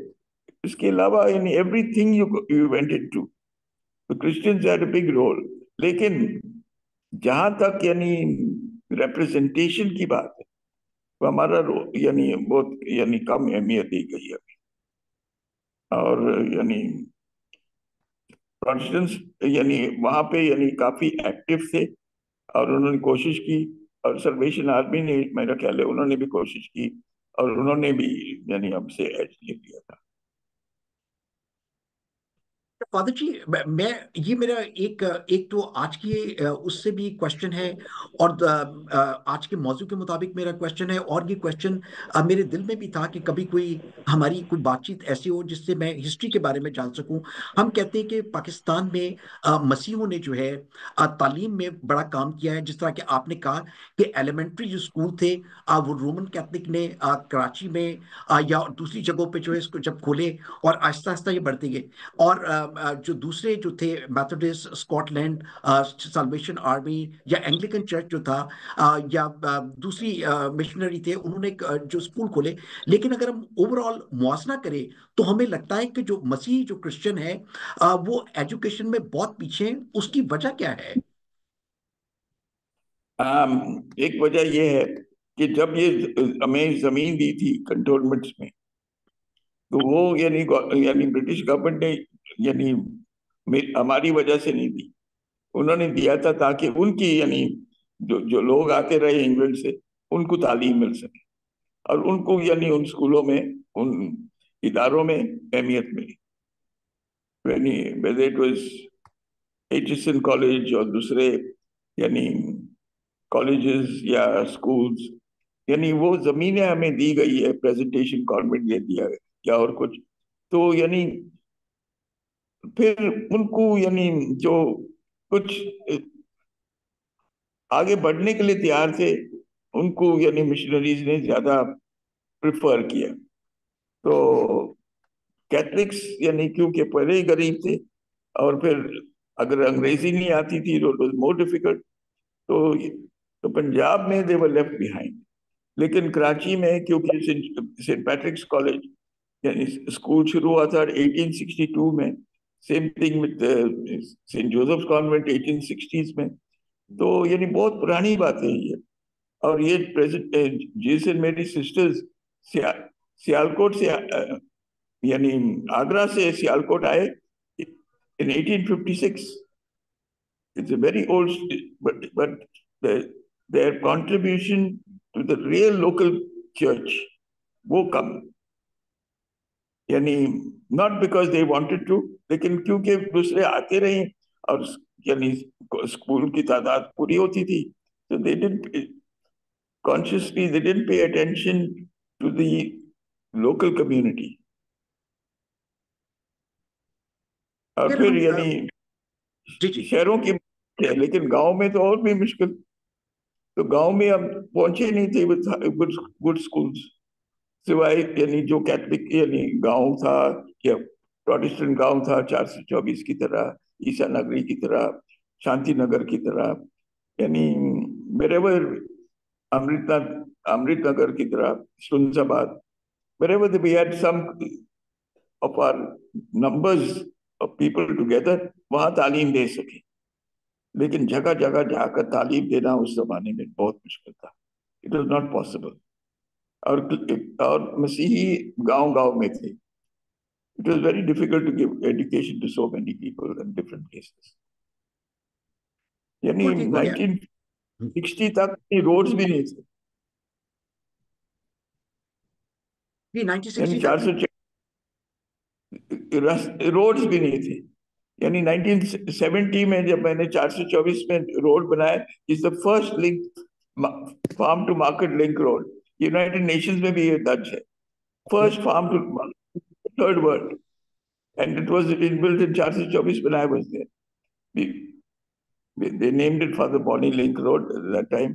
اس کے علاوہ یعنی everything you went into, تو Christians had a big role. لیکن جہاں تک یعنی ریپرزنٹیشن کی بات ہے, وہ ہمارا یعنی بہت یعنی کم اہمیت دی گئی ہے. اور یعنی پروٹسٹنٹس یعنی وہاں پہ یعنی کافی ایکٹیو تھے اور انہوں نے کوشش کی, اور سلویشن آرمی نے میرا خیال ہے انہوں نے بھی کوشش کی, اور انہوں نے بھی یعنی ہم سے ایج لے لیا تھا.
فادر جی, میں یہ میرا ایک تو آج کی اس سے بھی کوشچن ہے, اور آج کے موضوع کے مطابق میرا کوشچن ہے, اور یہ کوشچن میرے دل میں بھی تھا کہ کبھی کوئی ہماری کوئی بات چیت ایسی ہو جس سے میں ہسٹری کے بارے میں جان سکوں. ہم کہتے ہیں کہ پاکستان میں مسیحوں نے جو ہے تعلیم میں بڑا کام کیا ہے. جس طرح کہ آپ نے کہا کہ ایلیمنٹری جو اسکول تھے وہ رومن کیتھولک نے کراچی میں یا دوسری جگہوں پہ جو ہے اس کو جب کھولے, اور آہستہ آہستہ یہ بڑھتے گئے. اور جو دوسرے جو تھے Methodist, Scotland salvation army, یا اینگلیکن چرچ جو تھا, یا دوسری مشنری تھے, انہوں نے جو اسکول کھولے. لیکن اگر ہم اوور آل موازنہ کریں تو ہمیں لگتا ہے کہ جو مسیحی جو کرسچن ہے وہ ایجوکیشن میں بہت پیچھے ہیں. اس کی وجہ کیا ہے؟
ایک وجہ یہ ہے کہ جب یہ ہمیں زمین دی تھی کنٹونمنٹس میں, تو وہ یعنی برٹش گورنمنٹ نے یعنی ہماری وجہ سے نہیں دی. انہوں نے دیا تھا تاکہ ان کی یعنی جو لوگ آتے رہے انگلینڈ سے, ان کو تعلیم مل سکے, اور ان کو یعنی ان اسکولوں میں, ان اداروں میں اہمیت ملی. یعنی whether it was Aitchison college اور دوسرے یعنی کالجز یا اسکولز, یعنی وہ زمینیں ہمیں دی گئی ہے, پریزنٹیشن گورنمنٹ نے دیا ہے یا اور کچھ. تو یعنی پھر ان کو یعنی جو کچھ आगे बढ़ने के लिए तैयार थे, उनको यानी मिशनरीज ने ज्यादा प्रिफर किया। तो कैथलिक्स यानी क्योंकि पहले ही गरीब थे, और फिर अगर अंग्रेजी नहीं आती थी तो इट वाज मोर डिफिकल्ट, तो पंजाब में दे वर लेफ्ट बिहाइंड। लेकिन कराची में क्योंकि सेंट पैट्रिक्स कॉलेज यानी स्कूल शुरू हुआ था 1862 में, same thing with saint Joseph's convent 1860s में, तो यानी बहुत पुरानी बात है ये। और ये प्रेसिडेंट जिस मेरी सिस्टर्स सियालकोट से यानी आगरा से सियालकोट आए in 1856. It's a very old, but their contribution to the real local church वो कम, यानी not because they wanted to, लेकिन क्योंकि दूसरे आते रहे और यानी स्कूल की तादाद पूरी होती थी, so they didn't consciously they didn't pay attention to the local community. और
फिर
फिर
हम
यानी
जी जी
शहरों की है, लेकिन गांव में तो और भी मुश्किल। तो गांव में हम पहुंचे नहीं थे विद गुड स्कूल्स, सिवाय यानी जो कैथलिक यानी गांव था या प्रोटेस्टेंट गांव था 424 की तरह, ईसा नगरी की तरह, शांति नगर की तरह, यानी wherever अमृत नगर की तरह, सुनसाबाद, wherever we had some of our numbers of people together, वहां तालीम दे सके। लेकिन जगह जगह जाकर तालीम देना उस जमाने में बहुत मुश्किल था, इट वॉज नॉट पॉसिबल। और मसीही गांव गांव में थे, it was very difficult to give education to so many people in different places. यानी
बिल्कुल ठीक हो गया।
1960 तक रोड्स भी नहीं थे,
जी
यानी
1960 तक
400 रोड्स भी नहीं थे। यानी 1970 में जब मैंने 424 में रोड बनाया, is the first link farm to market link road, United Nations में भी ये दर्ज है, first farm to third world, and it was built in 424 when I was there. They named it for the Bonnie Link Road at that time.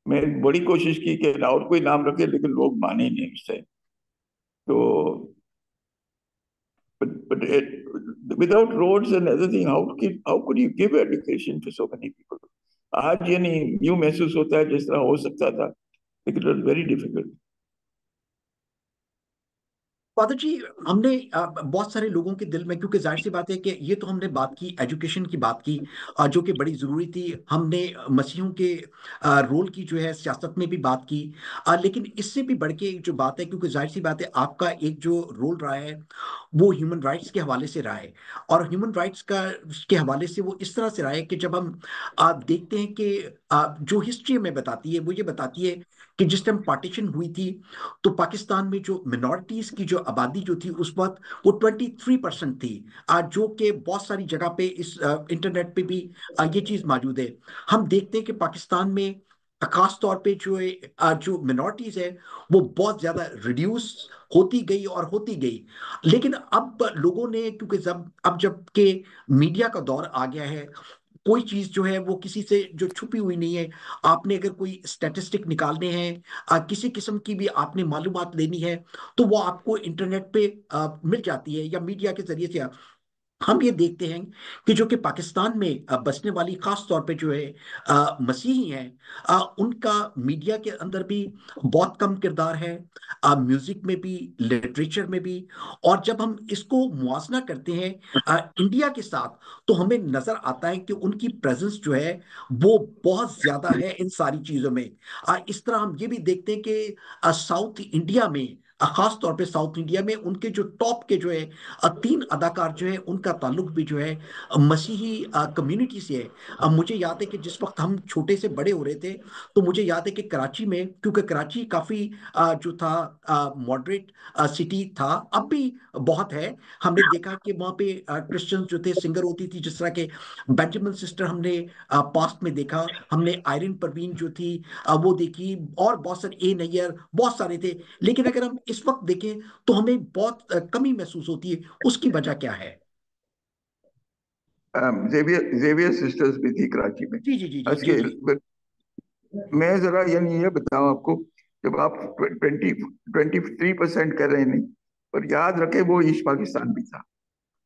मैं बड़ी कोशिश की कि और कोई नाम रखे, लेकिन लोग माने नहीं उस टाइम। तो but without roads and everything, how could you give education to so many people? आज यानी यूं महसूस होता है जिस तरह हो सकता था, लेकिन it was very difficult.
Father ji, हमने बहुत सारे लोगों के दिल में, क्योंकि जाहिर सी बात है कि ये तो हमने बात की, एजुकेशन की बात की, जो कि बड़ी ज़रूरी थी। हमने मसीहों के रोल की जो है सियासत में भी बात की, लेकिन इससे भी बढ़ के एक जो बात है, क्योंकि जाहिर सी बात है आपका एक जो रोल रहा है वो ह्यूमन राइट्स के हवाले से रहा है। और ह्यूमन राइट्स का के हवाले से वो इस तरह से रहा है कि जब हम देखते हैं कि जो हिस्ट्री हमें बताती है वो ये बताती है कि जिस टाइम पार्टीशन हुई थी तो पाकिस्तान में जो मिनॉरिटीज की जो आबादी जो थी उस वक्त वो 23% थी, जो कि बहुत सारी जगह पे इस इंटरनेट पे भी ये चीज मौजूद है। हम देखते हैं कि पाकिस्तान में खास तौर पे जो है जो मिनॉरिटीज है वो बहुत ज्यादा रिड्यूस होती गई और होती गई। लेकिन अब लोगों ने, क्योंकि जब के मीडिया का दौर आ गया है, कोई चीज जो है वो किसी से जो छुपी हुई नहीं है। आपने अगर कोई स्टैटिस्टिक निकालने हैं, किसी किस्म की भी आपने मालूमात लेनी है, तो वो आपको इंटरनेट पे मिल जाती है या मीडिया के जरिए से। हम ये देखते हैं कि जो कि पाकिस्तान में बसने वाली खास तौर पे जो है मसीही हैं, उनका मीडिया के अंदर भी बहुत कम किरदार है, म्यूजिक में भी, लिटरेचर में भी। और जब हम इसको मुआसना करते हैं इंडिया के साथ, तो हमें नजर आता है कि उनकी प्रेजेंस जो है वो बहुत ज्यादा है इन सारी चीजों में। इस तरह हम ये भी देखते हैं कि साउथ इंडिया में, खास तौर पे साउथ इंडिया में उनके जो टॉप के जो है तीन अदाकार जो है उनका ताल्लुक भी जो है मसीही कम्युनिटी से है। अब मुझे याद है कि जिस वक्त हम छोटे से बड़े हो रहे थे, तो मुझे याद है कि कराची में, क्योंकि कराची काफी जो था मॉडरेट सिटी था, अब भी बहुत है। हमने देखा कि वहाँ पे क्रिश्चियंस जो थे, सिंगर होती थी जिस तरह के बेंजामिन सिस्टर, हमने पास्ट में देखा। हमने आयरन परवीन जो थी वो देखी, और बहुत सारे ए नैयर, बहुत सारे थे। लेकिन अगर हम इस वक्त देखें तो हमें बहुत कमी महसूस होती है। उसकी वजह क्या है?
जेवियर जेवियर सिस्टर्स भी थी कराची में।
जी जी जी जी जी
उसके
जी।
میں ذرا یعنی یہ بتاؤں آپ کو، جب آپ 23% کر رہے ہیں، نہیں، پر یاد رکھے وہ ایسٹ پاکستان بھی تھا،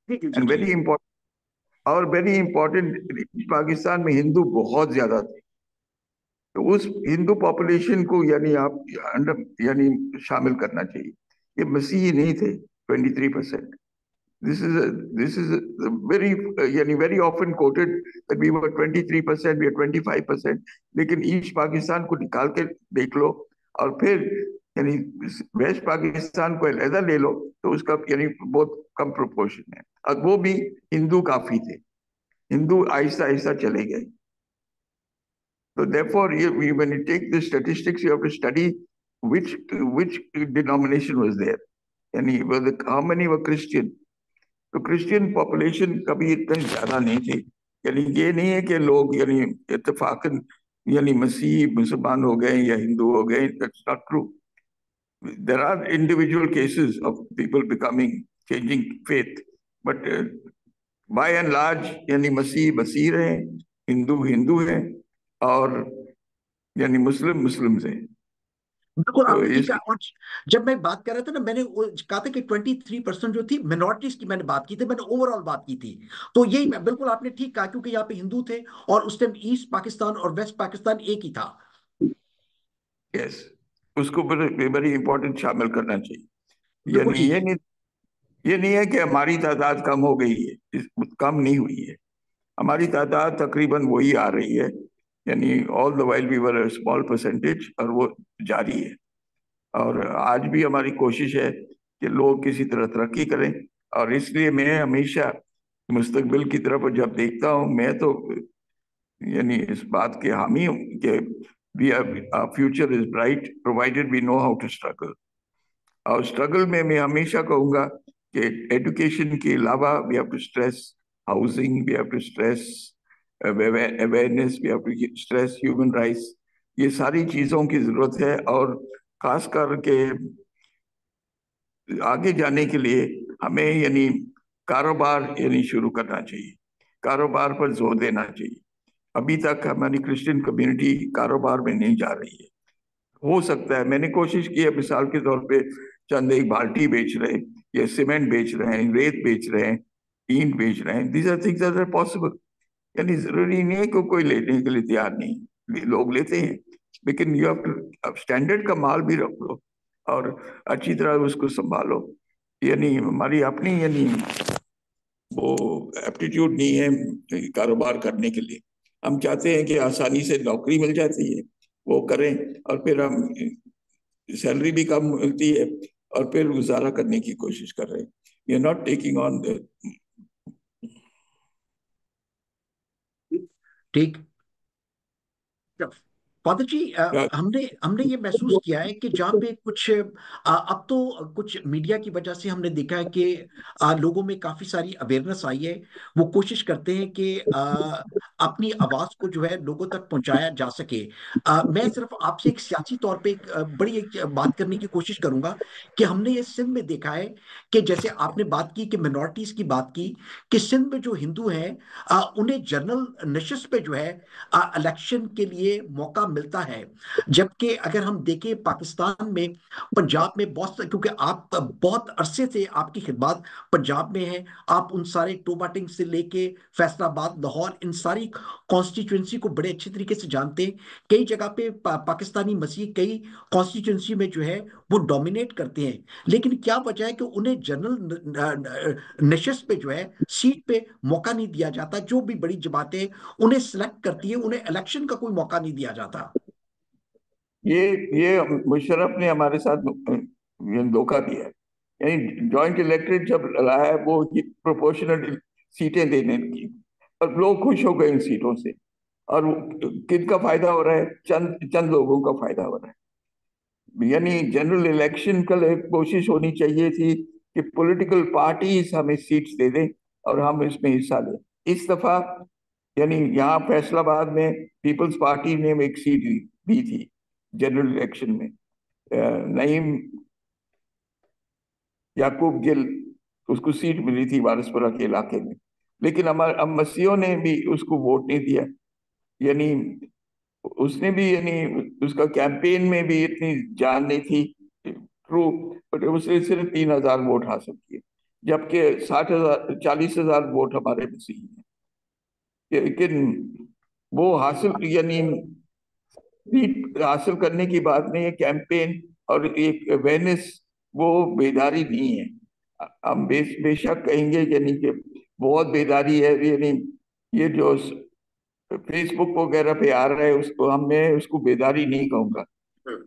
جی جی جی
اینڈ
جی
ویری امپورٹنٹ، اور ویری امپورٹنٹ، پاکستان میں ہندو بہت زیادہ تھے، تو اس ہندو پاپولیشن کو یعنی آپ یعنی شامل کرنا چاہیے. یہ مسیحی نہیں تھے 23%. This is very very often quoted that we were 23%, we are 25%. لیکن ایسٹ پاکستان کو نکال کے دیکھ لو اور پھر یعنی ویسٹ پاکستان کو علیحدہ لے لو تو اس کا یعنی بہت کم پروپورشن ہے، اور وہ بھی ہندو کافی تھے، ہندو آہستہ آہستہ چلے گئے. So therefore, when you take the statistics, you have to study which denomination was there, and how many were Christian. تو کرسچین پاپولیشن کبھی اتنے زیادہ نہیں تھی. یعنی یہ نہیں ہے کہ لوگ یعنی اتفاقاً یعنی مسیحی مسلمان ہو گئے یا ہندو ہو گئے. That's not true. There are individual cases of people changing faith, but by and large یعنی مسیح مسیح رہے، ہندو ہندو ہیں، اور یعنی مسلم مسلم ہیں.
بالکل
تو
آپ نے ٹھیک
اس
ہے. اور جب میں بات کر رہا تھا نا، میں نے کہا تھا کہ 23% جو تھی منورٹیز کی میں نے بات کی تھی، میں نے اوور آل بات کی تھی. تو یہی بالکل آپ نے ٹھیک کہا، کیونکہ یہاں پہ ہندو تھے اور اس ٹائم ایسٹ پاکستان اور ویسٹ پاکستان ایک ہی تھا.
یس، اس کو بڑی امپورٹنٹ شامل کرنا چاہیے.
بالکل
یعنی
ٹھیک ہے.
یہ نہیں ہے کہ ہماری تعداد کم ہو گئی ہے، کم نہیں ہوئی ہے، ہماری تعداد تقریباً وہی آ رہی ہے، یعنی all the while we were a small percentage, اور وہ جاری ہے. اور آج بھی ہماری کوشش ہے کہ لوگ کسی طرح ترقی کریں، اور اس لیے میں ہمیشہ مستقبل کی طرف جب دیکھتا ہوں، میں تو یعنی اس بات کے حامی ہوں کہ future is bright provided we know how to struggle. اور اسٹرگل میں ہمیشہ کہوں گا کہ ایجوکیشن کے علاوہ we have to stress housing, we have to stress awareness, we have to stress human rights. یہ ساری چیزوں کی ضرورت ہے، اور خاص کر کے آگے جانے کے لیے ہمیں یعنی کاروبار یعنی شروع کرنا چاہیے، کاروبار پر زور دینا چاہیے. ابھی تک ہماری کرسچن کمیونٹی کاروبار میں نہیں جا رہی ہے. ہو سکتا ہے، میں نے کوشش کی ہے، مثال کے طور پہ چند ایک بالٹی بیچ رہے ہیں، یا سیمنٹ بیچ رہے ہیں، ریت بیچ رہے ہیں، اینٹ بیچ رہے ہیں. These are things that are possible. یعنی ضروری نہیں ہے کہ کوئی لینے کے لیے تیار نہیں، لوگ لیتے ہیں، لیکن یو ہیو ٹو اسٹینڈرڈ کا مال بھی رکھ لو اور اچھی طرح اس کو سنبھالو. یعنی ہماری اپنی یعنی وہ ایپٹیٹیوڈ نہیں ہے کاروبار کرنے کے لیے. ہم چاہتے ہیں کہ آسانی سے نوکری مل جاتی ہے، وہ کریں، اور پھر ہم سیلری بھی کم ملتی ہے، اور پھر گزارا کرنے کی کوشش کر رہے ہیں. We are not taking on
ٹھیک. فادر جی، ہم نے یہ محسوس کیا ہے کہ جہاں پہ کچھ اب تو کچھ میڈیا کی وجہ سے ہم نے دیکھا ہے کہ لوگوں میں کافی ساری اویئرنس آئی ہے. وہ کوشش کرتے ہیں کہ اپنی آواز کو جو ہے لوگوں تک پہنچایا جا سکے. میں صرف آپ سے ایک سیاسی طور پہ ایک بڑی ایک بات کرنے کی کوشش کروں گا کہ ہم نے یہ سندھ میں دیکھا ہے کہ جیسے آپ نے بات کی کہ منورٹیز کی بات کی، کہ سندھ میں جو ہندو ہیں انہیں جنرل نشست پہ جو ہے الیکشن کے لیے موقع ملتا ہے. جبکہ اگر ہم دیکھیں پاکستان میں، پنجاب میں بہت، کیونکہ آپ بہت عرصے سے آپ کی خدمات پنجاب میں ہیں، آپ ان سارے ٹوبا ٹنگ سے لے کے فیصل آباد، لاہور، ان ساری کانسٹیچوئنسی کو بڑے اچھے طریقے سے جانتے ہیں. کئی جگہ پہ پاکستانی مسیح کئی کانسٹیچوئنسی میں جو ہے وہ ڈومینیٹ کرتے ہیں. لیکن کیا وجہ ہے کہ انہیں جنرل نشست پہ جو ہے سیٹ پہ موقع نہیں دیا جاتا؟ جو بھی بڑی جماعتیں انہیں سلیکٹ کرتی ہیں، انہیں الیکشن کا کوئی موقع نہیں دیا جاتا.
یہ مشرف نے ہمارے ساتھ دھوکہ دیا ہے. یعنی جوائنٹ الیکٹریٹ جب لایا ہے وہ پروپورشنل سیٹیں دینے کی، اور لوگ خوش ہو گئے ان سیٹوں سے، اور کن کا فائدہ ہو رہا ہے؟ چند لوگوں کا فائدہ ہو رہا ہے. یعنی جنرل الیکشن کا کوشش ہونی چاہیے تھی کہ پولیٹیکل پارٹیز ہمیں سیٹس دے دیں اور ہم اس میں حصہ لیں. اس دفعہ یعنی یہاں فیصل آباد میں پیپلز پارٹی نے ایک سیٹ دی تھی جنرل الیکشن میں، نعیم یعقوب گل، اس کو سیٹ ملی تھی وارثپورہ کے علاقے میں، لیکن ہم مسیحوں نے بھی اس کو ووٹ نہیں دیا. یعنی اس نے بھی یعنی اس کا کیمپین میں بھی اتنی جان نہیں تھی ٹرو، بٹ اس نے صرف 3,000 ووٹ حاصل کیے، جبکہ 40,000 ووٹ ہمارے مسیحی ہیں. لیکن وہ حاصل یعنی سیٹ حاصل کرنے کی بات نہیں ہے، کیمپین اور ایک اویئرنیس، وہ بیداری نہیں ہے. ہم بے شک کہیں گے یعنی کہ بہت بیداری ہے. یعنی یہ جو فیس بک وغیرہ پہ آ رہا ہے اس کو میں اس کو بیداری نہیں کہوں گا.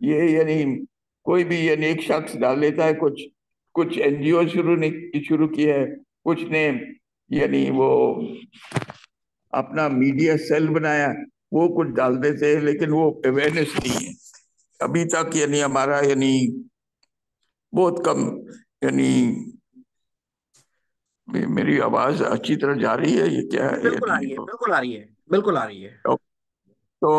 یہ یعنی کوئی بھی یعنی ایک شخص ڈال لیتا ہے، کچھ این جی او شروع کیا ہے، کچھ نے یعنی وہ اپنا میڈیا سیل بنایا، وہ کچھ ڈال دیتے ہیں، لیکن وہ اویئرنیس نہیں ہے ابھی تک. یعنی ہمارا یعنی بہت کم یعنی میری آواز اچھی طرح جا رہی ہے؟ یہ کیا ہے؟
بالکل آ رہی ہے، بالکل آ رہی ہے، بالکل آ رہی ہے.
تو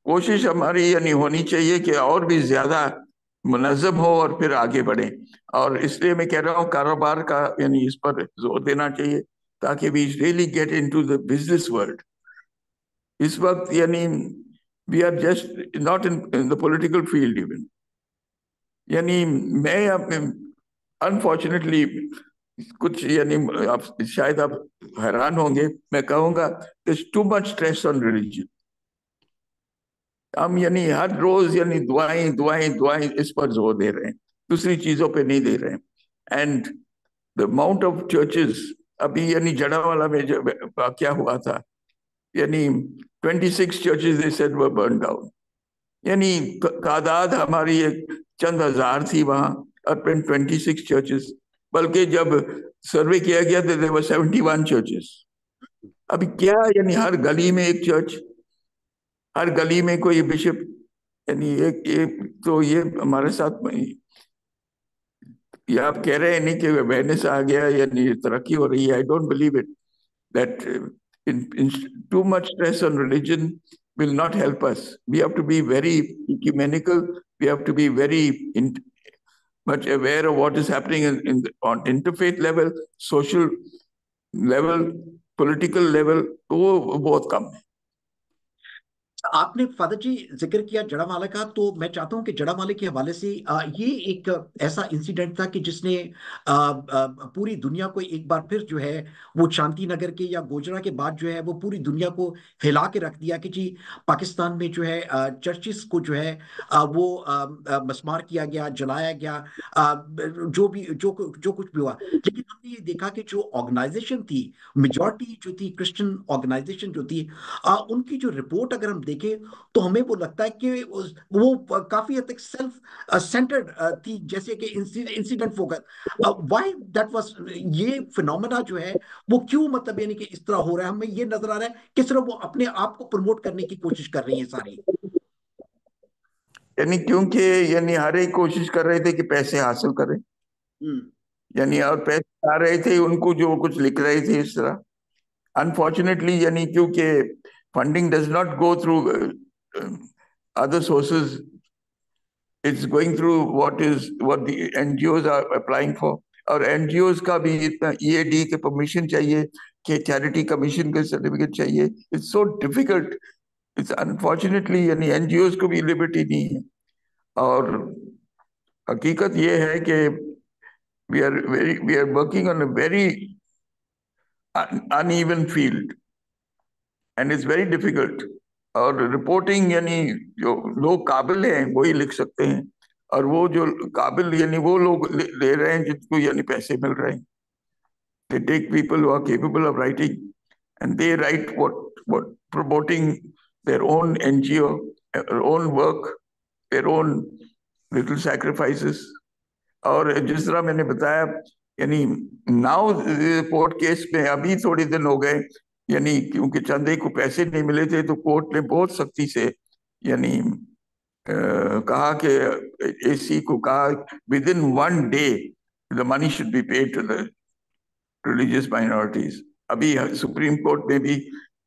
کوشش ہماری یعنی ہونی چاہیے کہ اور بھی زیادہ منظم ہو اور پھر آگے بڑھیں. اور اس لیے میں کہہ رہا ہوں کاروبار کا یعنی اس پر زور دینا چاہیے تاکہ we really get into the business world. اس وقت یعنی we are just not in the political field even. یعنی میں انفارچونیٹلی کچھ یعنی شاید آپ حیران ہوں گے، میں کہوں گا there's too much stress on religion. ہم یعنی ہر روز یعنی دعائیں دعائیں دعائیں اس پر زور دے رہے ہیں، دوسری چیزوں پہ نہیں دے رہے ہیں. And the amount of churches ابھی یعنی جڑاوالا میں جو واقعہ ہوا تھا، یعنی 26 churches they said were burned down. یعنی تعداد ہماری ایک چند ہزار تھی وہاں، اور پھر 26 churches، بلکہ جب سروے کیا گیا تو there were 71 churches. ابھی کیا یعنی ہر گلی میں ایک چرچ، ہر گلی میں کوئی بشپ، یعنی ایک تو یہ ہمارے ساتھ یہ آپ کہہ رہے ہیں نہیں کہ اویئرنیس آ گیا یعنی ترقی ہو رہی ہے. I don't believe it. That too much stress on religion will not help us. We have to be very ecumenical. We have to be very much aware of what is happening on interfaith level, social level, political level. وہ بہت کم ہے.
آپ نے father جی ذکر کیا جڑاوالا کا، تو میں چاہتا ہوں کہ جڑاوالے کے حوالے سے یہ ایک ایسا انسیڈنٹ تھا کہ جس نے پوری دنیا کو ایک بار پھر جو ہے وہ شانتی نگر کے یا گوجرا کے بعد جو ہے وہ پوری دنیا کو ہلا کے رکھ دیا کہ جی پاکستان میں جو ہے چرچز کو جو ہے وہ مسمار کیا گیا، جلایا گیا، جو کچھ بھی ہوا. لیکن ہم نے یہ دیکھا کہ جو آرگنائزیشن تھی، میجورٹی جو تھی کرسچن آرگنائزیشن جو تھی، ان کی جو رپورٹ اگر ہم دیکھیں تو ہمیں وہ لگتا ہے کہ وہ کافی حد تک سیلف سینٹرڈ تھی، جیسے کہ incident focus. Why that was, یہ فینومینا جو ہے وہ کیوں مطلب یعنی کہ اس طرح ہو رہا ہے؟ ہمیں یہ نظر آ رہا ہے کہ صرف وہ اپنے آپ کو پروموٹ کرنے کی کوشش کر رہی ہیں ساری.
یعنی کیونکہ یعنی ہر ایک کوشش کر رہے تھے کہ پیسے حاصل کریں، یعنی اور پیسے آ رہے تھے ان کو جو کچھ لکھ رہے تھے اس طرح. انفارچونیٹلی یعنی کیونکہ funding does not go through other sources, it's going through what the NGOs are applying for. اور NGOs کا بھی اتنا EAD کے پرمیشن چاہیے کہ چیریٹی کمیشن کے سرٹیفکیٹ چاہیے. It's so difficult. It's unfortunately یعنی NGOs کو بھی لبرٹی نہیں ہے. اور حقیقت یہ ہے کہ we are working on a very uneven field. And it's very difficult. اور رپورٹنگ یعنی جو لوگ قابل ہیں وہی لکھ سکتے ہیں، اور وہ جو قابل یعنی وہ لوگ لے رہے ہیں جن کو یعنی پیسے مل رہے ہیں. They take people who are capable of writing and they write what promoting their own NGO, their own work, their own little sacrifices. اور جس طرح میں نے بتایا یعنی ناؤ کورٹ کیس میں ابھی تھوڑے دن ہو گئے، یعنی کیونکہ چندے کو پیسے نہیں ملے تھے تو کورٹ نے بہت سختی سے یعنی کہا کہ اے سی کو کہا within 1 day the money should be paid to the religious minorities. ابھی سپریم کورٹ میں بھی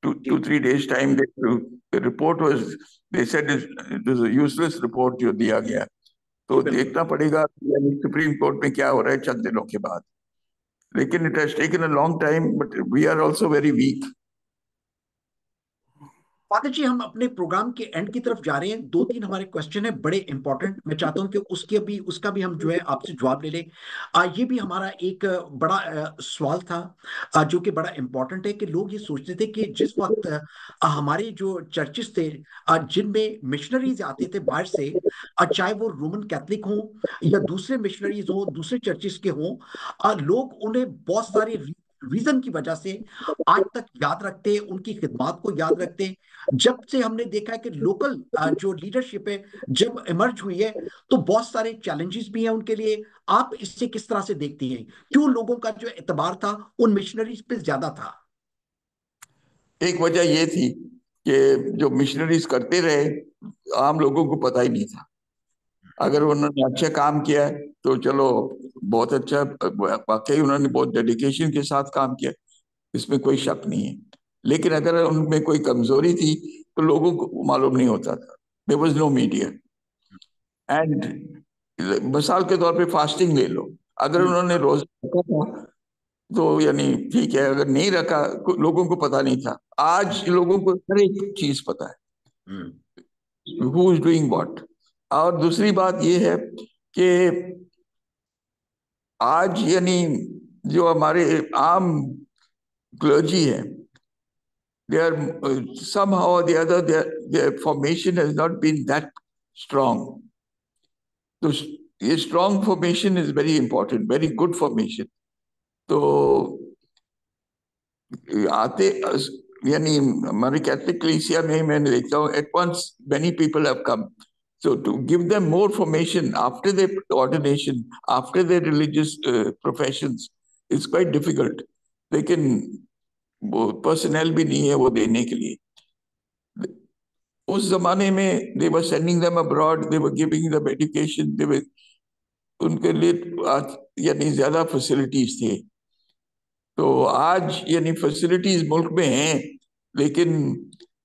2-3 days time the report was, they said it was a useless report جو دیا گیا. تو دیکھنا پڑے گا یعنی سپریم کورٹ میں کیا ہو رہا ہے چند دنوں کے بعد. لیکن it has taken a long time, but we are also very weak.
Father ji, हम अपने प्रोग्राम के एंड की तरफ जा रहे हैं। 2-3 हमारे क्वेश्चन है बड़े इंपॉर्टेंट, मैं चाहता हूं कि उसका भी हम जो है आपसे जवाब ले लें। ये भी हमारा एक बड़ा सवाल था, जो कि बड़ा इंपॉर्टेंट है, कि लोग ये सोचते थे कि जिस वक्त हमारे जो चर्चेस थे, जिनमें मिशनरीज आते थे बाहर से, चाहे वो रोमन कैथलिक हों या दूसरे मिशनरीज हों, दूसरे चर्चेस के हों, लोग उन्हें बहुत सारे रीजन की वजह से आज तक याद रखते हैं, उनकी खिदमत को याद रखते हैं। जब से हमने देखा है कि लोकल जो लीडरशिप है जब इमर्ज हुई है, तो बहुत सारे चैलेंजेस भी हैं उनके लिए। आप इससे किस तरह से देखती हैं, क्यों लोगों का जो एतबार था उन मिशनरीज पे ज्यादा था?
एक वजह ये थी कि जो मिशनरीज करते रहे, आम लोगों को पता ही नहीं था। अगर उन्होंने अच्छा काम किया है तो चलो, बहुत अच्छा, वाकई उन्होंने बहुत डेडिकेशन के साथ काम किया, इसमें कोई शक नहीं है। लेकिन अगर उनमें कोई कमजोरी थी तो लोगों को मालूम नहीं होता था। There was no media. And मिसाल के तौर पे फास्टिंग ले लो, अगर उन्होंने रोज रखा था तो यानी ठीक है, अगर नहीं रखा लोगों को पता नहीं था। आज लोगों को हर एक चीज पता
हम्म।
है, हु इज डूइंग व्हाट। और दूसरी बात यह है कि आज यानी जो हमारे आम क्लर्जी है, they are somehow or the other their formation has not been that strong. So ये strong formation is very important, very good formation. तो आते यानी हमारे कैथलिक कलीसिया में मैंने देखता हूँ, at once many people have come. So to give them more formation after their ordination, after their religious professions, is quite difficult. लेकिन वो personnel भी नहीं है वो देने के लिए। उस जमाने में they were sending them abroad, they were giving them education, they were, उनके लिए यानी ज्यादा फैसिलिटीज थे। तो आज यानी फैसिलिटीज मुल्क में हैं, लेकिन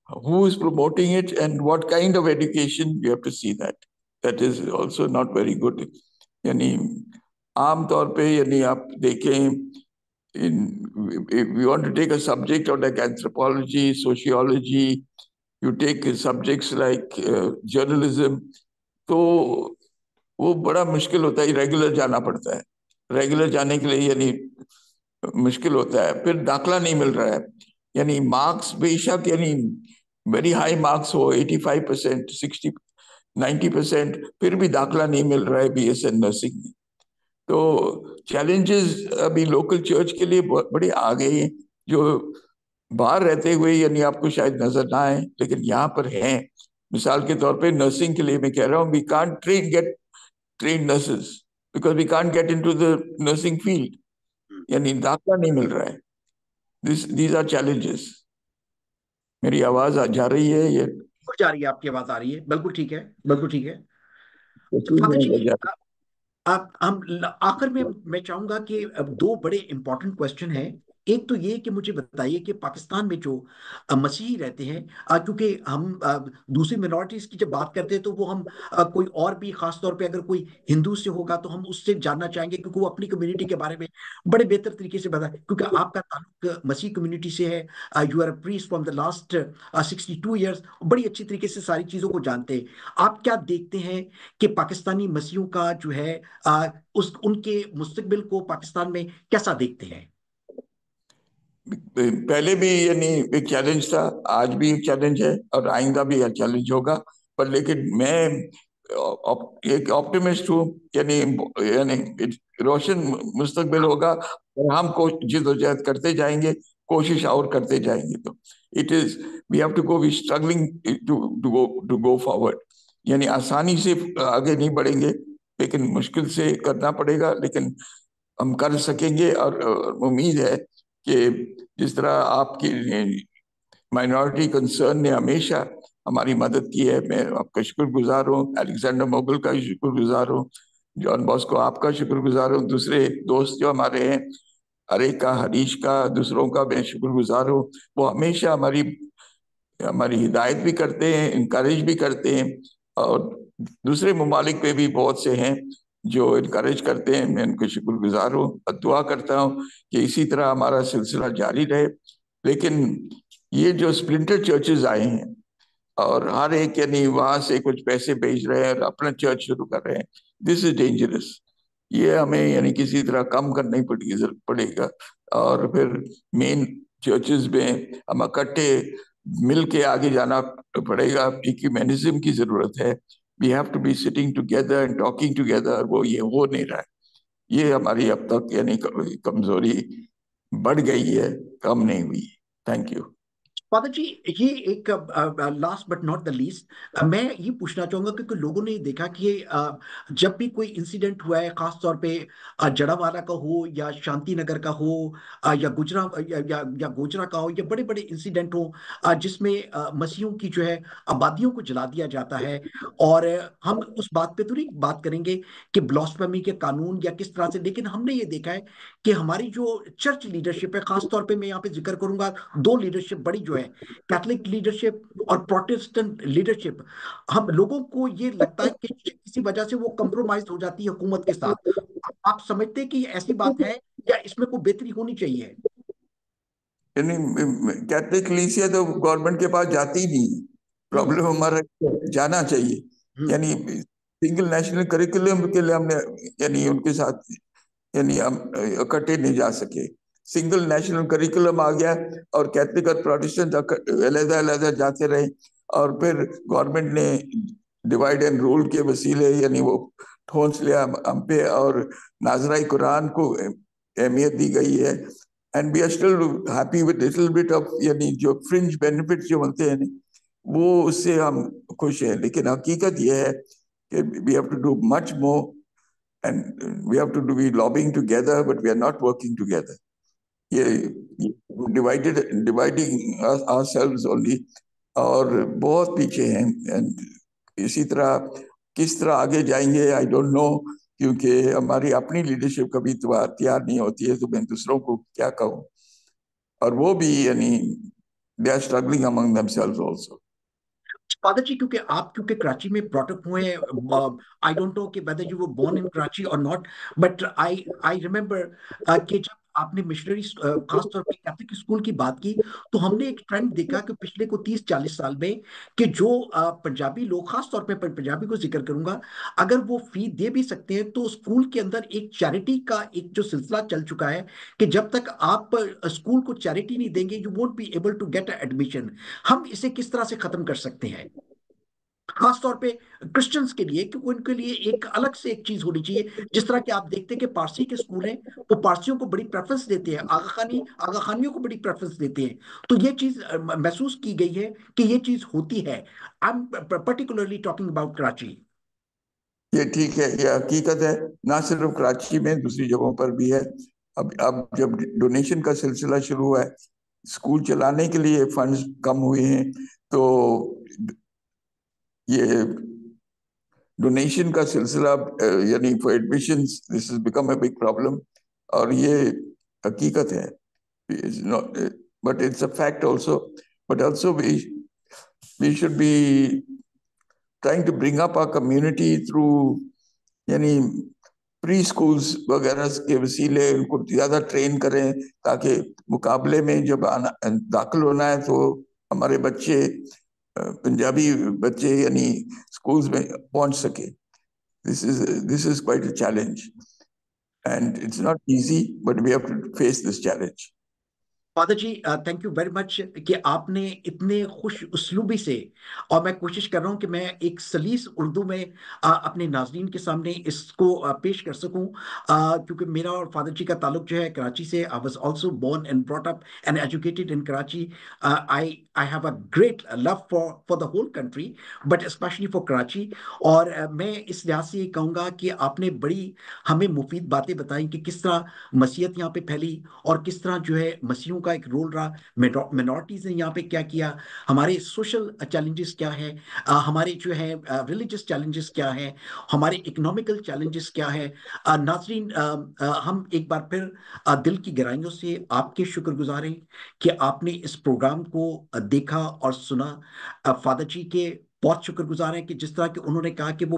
who is promoting it and what kind of education, you have to see that is also not very good. यानी आम तौर पे यानी आप देखें, if we want to take a subject or like anthropology, sociology, you take subjects like journalism, तो वो बड़ा मुश्किल होता है, रेगुलर जाना पड़ता है। रेगुलर जाने के लिए यानी मुश्किल होता है, फिर दाखला नहीं मिल रहा है। यानी मार्क्स बेशक यानी वेरी हाई मार्क्स हो, 85%, 60, 90%, फिर भी दाखला नहीं मिल रहा है BSN नर्सिंग में। तो चैलेंजेस अभी लोकल चर्च के लिए बड़े आ गए हैं, जो बाहर रहते हुए यानी आपको शायद नजर ना आए, लेकिन यहाँ पर हैं। मिसाल के तौर पे नर्सिंग के लिए मैं कह रहा हूँ, we can't get train nurses because we can't get into the nursing field, यानी दाखला नहीं मिल रहा है। These are challenges. मेरी आवाज जा रही है? ये
जा रही है, आपकी आवाज आ रही है, बिल्कुल ठीक है, बिल्कुल ठीक है। तो फादर जी, आप हम आखिर में मैं चाहूंगा कि अब 2 बड़े इंपॉर्टेंट क्वेश्चन हैं। एक तो ये कि मुझे बताइए कि पाकिस्तान में जो मसीही रहते हैं, क्योंकि हम दूसरी मिनॉरिटीज की जब बात करते हैं तो वो हम कोई और भी, खास तौर पे अगर कोई हिंदू से होगा तो हम उससे जानना चाहेंगे, क्योंकि वो अपनी कम्युनिटी के बारे में बड़े बेहतर तरीके से बताए, क्योंकि आपका ताल्लुक मसीह कम्युनिटी से है। You are a priest from the last 62 years, बड़ी अच्छी तरीके से सारी चीजों को जानते हैं। आप क्या देखते हैं कि पाकिस्तानी मसीहों का जो है उनके मुस्तकबिल को पाकिस्तान में कैसा देखते हैं?
पहले भी यानी एक चैलेंज था, आज भी एक चैलेंज है और आइंदा भी एक चैलेंज होगा। पर लेकिन मैं एक ऑप्टिमिस्ट हूँ, यानी यानी रोशन मुस्तकबिल होगा और हम जिद्दोजहद करते जाएंगे, कोशिश और करते जाएंगे। तो it is we have to go, we struggling to go forward. यानी आसानी से आगे नहीं बढ़ेंगे, लेकिन मुश्किल से करना पड़ेगा, लेकिन हम कर सकेंगे। और उम्मीद है कि जिस तरह आपकी माइनॉरिटी कंसर्न ने हमेशा हमारी मदद की है, मैं आपका शुक्रगुजार हूँ। अलेक्जेंडर मोगल का शुक्रगुजार हूँ, जॉन बॉस्को आपका शुक्रगुजार हूँ, दूसरे दोस्त जो हमारे हैं, अरे का, हरीश का, दूसरों का मैं शुक्रगुजार हूँ। वो हमेशा हमारी हमारी हिदायत भी करते हैं, इनकरेज भी करते हैं। और दूसरे ममालिक पे भी बहुत से हैं जो इनकरेज करते हैं, मैं उनके शुक्रगुजार हूँ और दुआ करता हूँ कि इसी तरह हमारा सिलसिला जारी रहे। लेकिन یہ جو اسپلنٹر چرچز آئے ہیں اور ہر ایک یعنی وہاں سے کچھ پیسے بھیج رہے ہیں اور اپنا چرچ شروع کر رہے ہیں, دس از ڈینجرس. یہ ہمیں یعنی کسی طرح کم کرنا ہی پڑے گا, اور پھر مین چرچز میں ہم اکٹھے مل کے آگے جانا پڑے گا. ایکومینزم کی ضرورت ہے. We have to be sitting together and talking together. وہ یہ ہو نہیں رہا ہے. یہ ہماری اب تک یعنی کمزوری بڑھ گئی ہے, کم نہیں ہوئی. Thank you.
فادر جی, یہ ایک last but not the least میں یہ پوچھنا چاہوں گا, کیونکہ لوگوں نے دیکھا کہ جب بھی کوئی انسیڈنٹ ہوا ہے, خاص طور پہ جڑا والا کا ہو یا شانتی نگر کا ہو یا گوجرا کا ہو, یا بڑے بڑے انسیڈنٹ ہوں جس میں مسیحوں کی جو ہے آبادیوں کو جلا دیا جاتا ہے, اور ہم اس بات پہ تو نہیں بات کریں گے کہ بلاسفیمی کے قانون یا کس طرح سے, لیکن ہم نے یہ دیکھا ہے کہ ہماری جو چرچ لیڈرشپ ہے, خاص طور پہ میں یہاں پہ ذکر کروں گا دو لیڈرشپ بڑی جو ہے, کیتھولک لیڈرشپ اور پروٹسٹنٹ لیڈرشپ, ہم لوگوں کو یہ لگتا ہے کہ کسی وجہ سے وہ کمپرومائز ہو جاتی ہے حکومت کے ساتھ. آپ سمجھتے ہیں کہ یہ ایسی بات ہے یا اس میں کوئی بہتری ہونی چاہیے؟
یعنی کیتھولک کلیسیا تو گورنمنٹ کے پاس جاتی ہی نہیں. پرابلم ہمارا جانا چاہیے. یعنی سنگل نیشنل کریکولم کے لیے ہم نے یعنی ان کے ساتھ یعنی ہم اکٹھے نہیں جا سکے. سنگل نیشنل کریکولم آ گیا اور کیتھولک اور پروٹسٹنٹ علیحدہ علیحدہ جاتے رہے, اور پھر گورنمنٹ نے ڈیوائڈ اینڈ رول کے وسیلے یعنی وہ ٹھونس لیا ہم پہ, اور ناظرہ قرآن کو اہمیت دی گئی ہے. And we are still happy with little bit of یعنی جو فرنج بینیفٹ جو بنتے ہیں وہ اس سے ہم خوش ہیں. لیکن حقیقت یہ ہے کہ we have to do much more and we have to do be lobbying together, but we are not working together. یہ ڈیوائڈنگ ourselves only, اور بہت پیچھے ہیں. اسی طرح کس طرح آگے جائیں گے آئی ڈونٹ نو, کیونکہ ہماری اپنی لیڈرشپ کبھی تیار نہیں ہوتی ہے, تو میں دوسروں کو کیا کہوں. اور وہ بھی یعنی they are struggling among themselves also.
Father ji, کیونکہ کراچی میں براٹ اپ ہوئے ہیں, آئی ڈونٹ نو کہ whether you were born in Karachi اور not, but I remember کہ جب آپ نے مشنری خاص طور پہ کیتھولک اسکول کی بات کی, تو ہم نے ایک ٹرینڈ دیکھا کہ پچھلے کو 30-40 سال میں کہ جو پنجابی لوگ, خاص طور پہ پنجابی کو ذکر کروں گا, اگر وہ فی دے بھی سکتے ہیں تو اسکول کے اندر ایک چیریٹی کا ایک جو سلسلہ چل چکا ہے کہ جب تک آپ اسکول کو چیریٹی نہیں دیں گے you won't be able to get admission. ہم اسے کس طرح سے ختم کر سکتے ہیں, خاص طور پہ کرسچنز کے لیے, کیونکہ ان کے لیے ایک الگ سے ایک چیز ہونی چاہیے. جس طرح کہ آپ دیکھتے ہیں کہ پارسی کے اسکول ہیں, وہ پارسیوں کو بڑی پریفرنس دیتے ہیں, آغا خانیوں کو بڑی پریفرنس دیتے ہیں. تو یہ چیز محسوس کی گئی ہے کہ یہ چیز ہوتی ہے. I'm particularly talking about Karachi.
یہ ٹھیک ہے, یہ حقیقت ہے, نہ صرف کراچی میں, دوسری جگہوں پر بھی ہے. اب جب ڈونیشن کا سلسلہ شروع ہوا ہے, اسکول چلانے کے لیے فنڈز کم ہوئے ہیں, تو یہ ڈونیشن کا سلسلہ یعنی for admissions this has become a big problem. اور یہ حقیقت ہے, but it's a fact also. But also we should be trying to bring up our community through یعنی پری اسکولز وغیرہ کے وسیلے ان کو زیادہ ٹرین کریں, تاکہ مقابلے میں جب داخل ہونا ہے تو ہمارے بچے, پنجابی بچے یعنی اسکولز میں پہنچ سکے. This is quite a challenge, and it's not easy, but we have to face this challenge.
Father ji, thank you very much کہ آپ نے اتنے خوش اسلوبی سے, اور میں کوشش کر رہا ہوں کہ میں ایک سلیس اردو میں اپنے ناظرین کے سامنے اس کو پیش کر سکوں, کیونکہ میرا اور فادر جی کا تعلق جو ہے کراچی سے. I was also born and brought up and educated in Karachi. I have a great love for the whole country, but especially for Karachi. اور میں اس لحاظ سے یہ کہوں گا کہ آپ نے بڑی ہمیں مفید باتیں بتائیں کہ کس طرح مسیحیت یہاں پہ پھیلی, اور کس طرح جو ہے مسیحوں کا ایک رول رہا, مینورٹیز نے یہاں پہ کیا کیا, ہمارے سوشل چیلنجز کیا ہے, ہمارے جو ہے ریلیجس چیلنجز کیا ہے, ہمارے اکنامیکل چیلنجز کیا ہے. ناظرین, ہم ایک بار پھر دل کی گہرائیوں سے آپ کے شکر گزار ہیں کہ آپ نے اس پروگرام کو دیکھا اور سنا. فادر جی کے बहुत शुक्रगुजार हैं कि जिस तरह कि उन्होंने कहा कि वो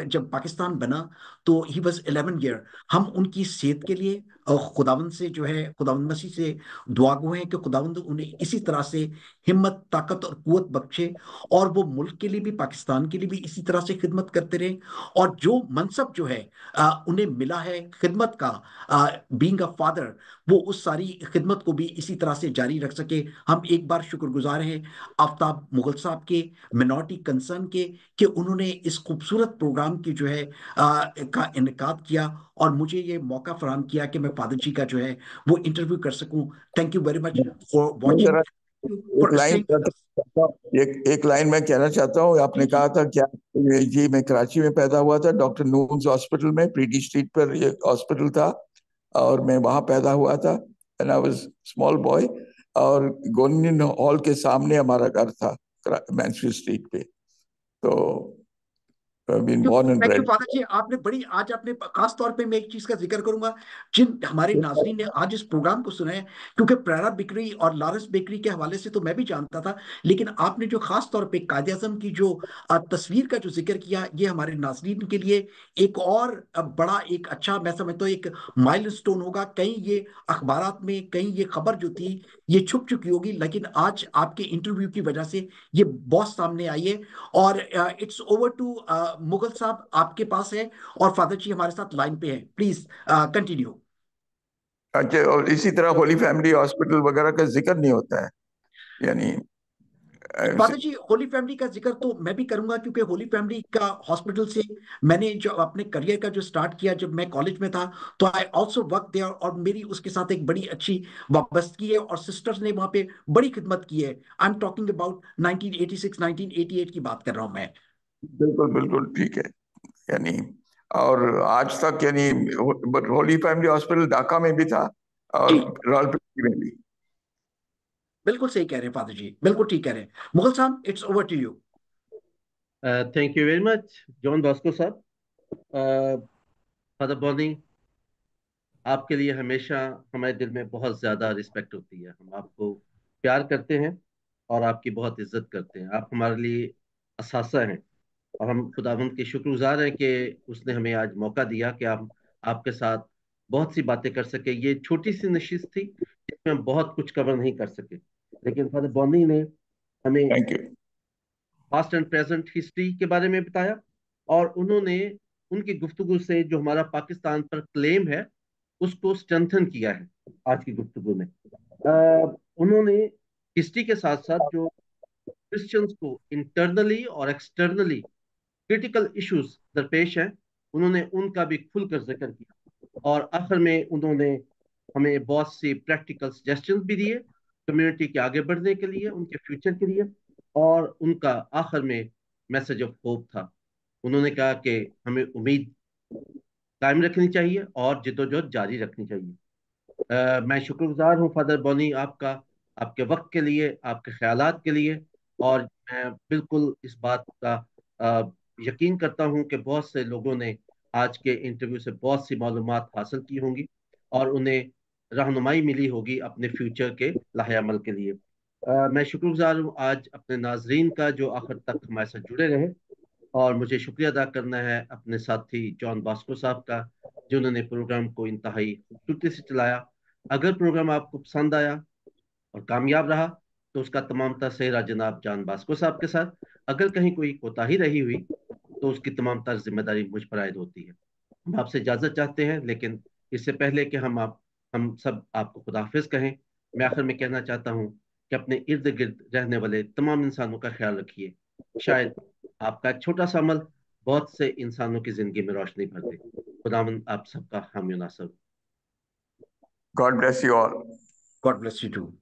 जब पाकिस्तान बना तो ही वॉज 11 ईयर। हम उनकी सेहत के लिए खुदावंद से जो है, खुदावंद मसीह से दुआ गो हैं कि खुदावंद उन्हें इसी तरह से हिम्मत, ताकत और कुवत बख्शे, और वो मुल्क के लिए भी, पाकिस्तान के लिए भी इसी तरह से खिदमत करते रहे। और जो मनसब जो है उन्हें मिला है खिदमत का, बीइंग अ फादर, वो उस सारी खिदमत को भी इसी तरह से जारी रख सके। हम एक बार शुक्रगुजार हैं आफ्ताब मुगल साहब के, मिनॉरिटी कंसर्न के, कि उन्होंने इस खूबसूरत प्रोग्राम की जो है का इनकाद किया और मुझे ये मौका फराहम किया कि मैं फादर जी का जो है वो इंटरव्यू कर सकूं। Thank you very much for
मैं
वॉचिंग,
जरा एक
फॉर
लाइन एक लाइन मैं कहना चाहता हूँ। आपने कहा था क्या, जी मैं कराची में पैदा हुआ था, डॉक्टर नून्स हॉस्पिटल में, प्रीटी स्ट्रीट पर ये हॉस्पिटल था, और मैं वहाँ पैदा हुआ था, and I was small boy, और गोनिन हॉल के सामने हमारा घर था, मैनफील्ड स्ट्रीट पे। तो bean born and
thank you
bread.
Father ji. आपने बड़ी, आज आपने खास तौर पे मैं एक चीज का जिक्र करूंगा, जिन हमारे नाजरीन ने आज इस प्रोग्राम को सुना है, क्योंकि प्रेरा बेकरी और लॉरेंस बेकरी के हवाले से तो मैं भी जानता था, लेकिन आपने जो खास तौर पे कायदे आज़म की जो तस्वीर का जो जिक्र किया, ये हमारे नाजरीन के लिए एक और बड़ा, एक अच्छा, मैं समझता हूँ एक माइलस्टोन होगा। कहीं ये अखबारात में, कहीं ये खबर जो थी ये छुप चुकी होगी, लेकिन आज आपके इंटरव्यू की वजह से ये बहुत सामने आई है। और इट्स ओवर टू मुगल साहब, आपके पास है, और फादर जी हमारे साथ लाइन पे हैं, प्लीज कंटिन्यू।
अच्छा, और इसी तरह होली फैमिली हॉस्पिटल वगैरह का जिक्र नहीं होता है, यानी
फादर जी होली फैमिली का जिक्र तो मैं भी करूंगा, क्योंकि होली फैमिली का हॉस्पिटल से मैंने जो अपने करियर का जो स्टार्ट किया जब मैं कॉलेज में था, तो आई ऑल्सो वर्क देयर, और मेरी उसके साथ एक बड़ी अच्छी वाबस्तगी है, और सिस्टर्स ने वहां पे बड़ी खिदमत की है। आई एम टॉकिंग अबाउट 1986 1988 की बात कर रहा हूं मैं।
बिल्कुल बिल्कुल ठीक है, यानी और आज तक, यानी होली फैमिली हॉस्पिटल ढाका में भी था और
जी
रावलपिंडी में भी।
बिल्कुल सही कह रहे हैं फादर जी, बिल्कुल ठीक कह रहे हैं। मुगल साहब, it's over to you.
Thank you very much John Bosco साहब। फादर बॉनी, आपके लिए हमेशा हमारे दिल में बहुत ज़्यादा रिस्पेक्ट होती है। हम आपको प्यार करते हैं और आपकी बहुत इज्जत करते हैं। आप हमारे लिए असासा हैं, और हम खुदावंद के शुक्रगुजार हैं कि उसने हमें आज मौका दिया कि हम आपके साथ बहुत सी बातें कर सके। ये छोटी सी नशिस्त थी जिसमें हम बहुत कुछ कवर नहीं कर सके, लेकिन फादर बॉनी ने हमें
thank you.
Past and present history के बारे में बताया, और उन्होंने उनकी गुफ्तगू से जो हमारा पाकिस्तान पर क्लेम है उसको स्ट्रेंथन किया है आज की गुफ्तगू में। उन्होंने हिस्ट्री के साथ साथ जो क्रिश्चियंस को इंटरनली और एक्सटर्नली क्रिटिकल इश्यूज दरपेश हैं, उन्होंने उनका भी खुलकर जिक्र किया, और आखिर में उन्होंने हमें बहुत सी प्रैक्टिकल सजेशंस भी दिए कम्युनिटी के आगे बढ़ने के लिए, उनके फ्यूचर के लिए। और उनका आखिर में मैसेज ऑफ होप था। उन्होंने कहा कि हमें उम्मीद कायम रखनी चाहिए और जिद्दोजहद जारी रखनी चाहिए। मैं शुक्रगुजार हूँ फादर बॉनी आपका, आपके वक्त के लिए, आपके ख्यालात के लिए। और मैं बिल्कुल इस बात का अ, यकीन करता हूँ कि बहुत से लोगों ने आज के इंटरव्यू से बहुत सी मालूमात हासिल की होंगी और उन्हें रहनुमाई मिली होगी अपने फ्यूचर के लाहे अमल के लिए। मैं शुक्रगुजार हूँ आज अपने नाजरीन का जो आखिर तक हमारे साथ जुड़े रहे, और मुझे शुक्रिया अदा करना है अपने साथी जॉन बास्को साहब का, जिन्होंने प्रोग्राम को इंतहाई खूबसूरती से चलाया। अगर प्रोग्राम आपको पसंद आया और कामयाब रहा तो उसका तमाम सेहरा जनाब जॉन बास्को साहब के साथ। अगर कहीं कोई कोताही रही हुई तो उसकी तमाम जिम्मेदारी मुझ पर आयद होती है। हम आपसे इजाजत चाहते हैं, लेकिन इससे पहले कि हम सब आपको खुदाफिज कहें, मैं आखिर में कहना चाहता हूँ कि अपने इर्द गिर्द रहने वाले तमाम इंसानों का ख्याल रखिए। शायद आपका एक छोटा सा अमल बहुत से इंसानों की जिंदगी में रोशनी भर दे। खुदावंद आप सबका हामी नासर।
God bless you all.
God bless you to.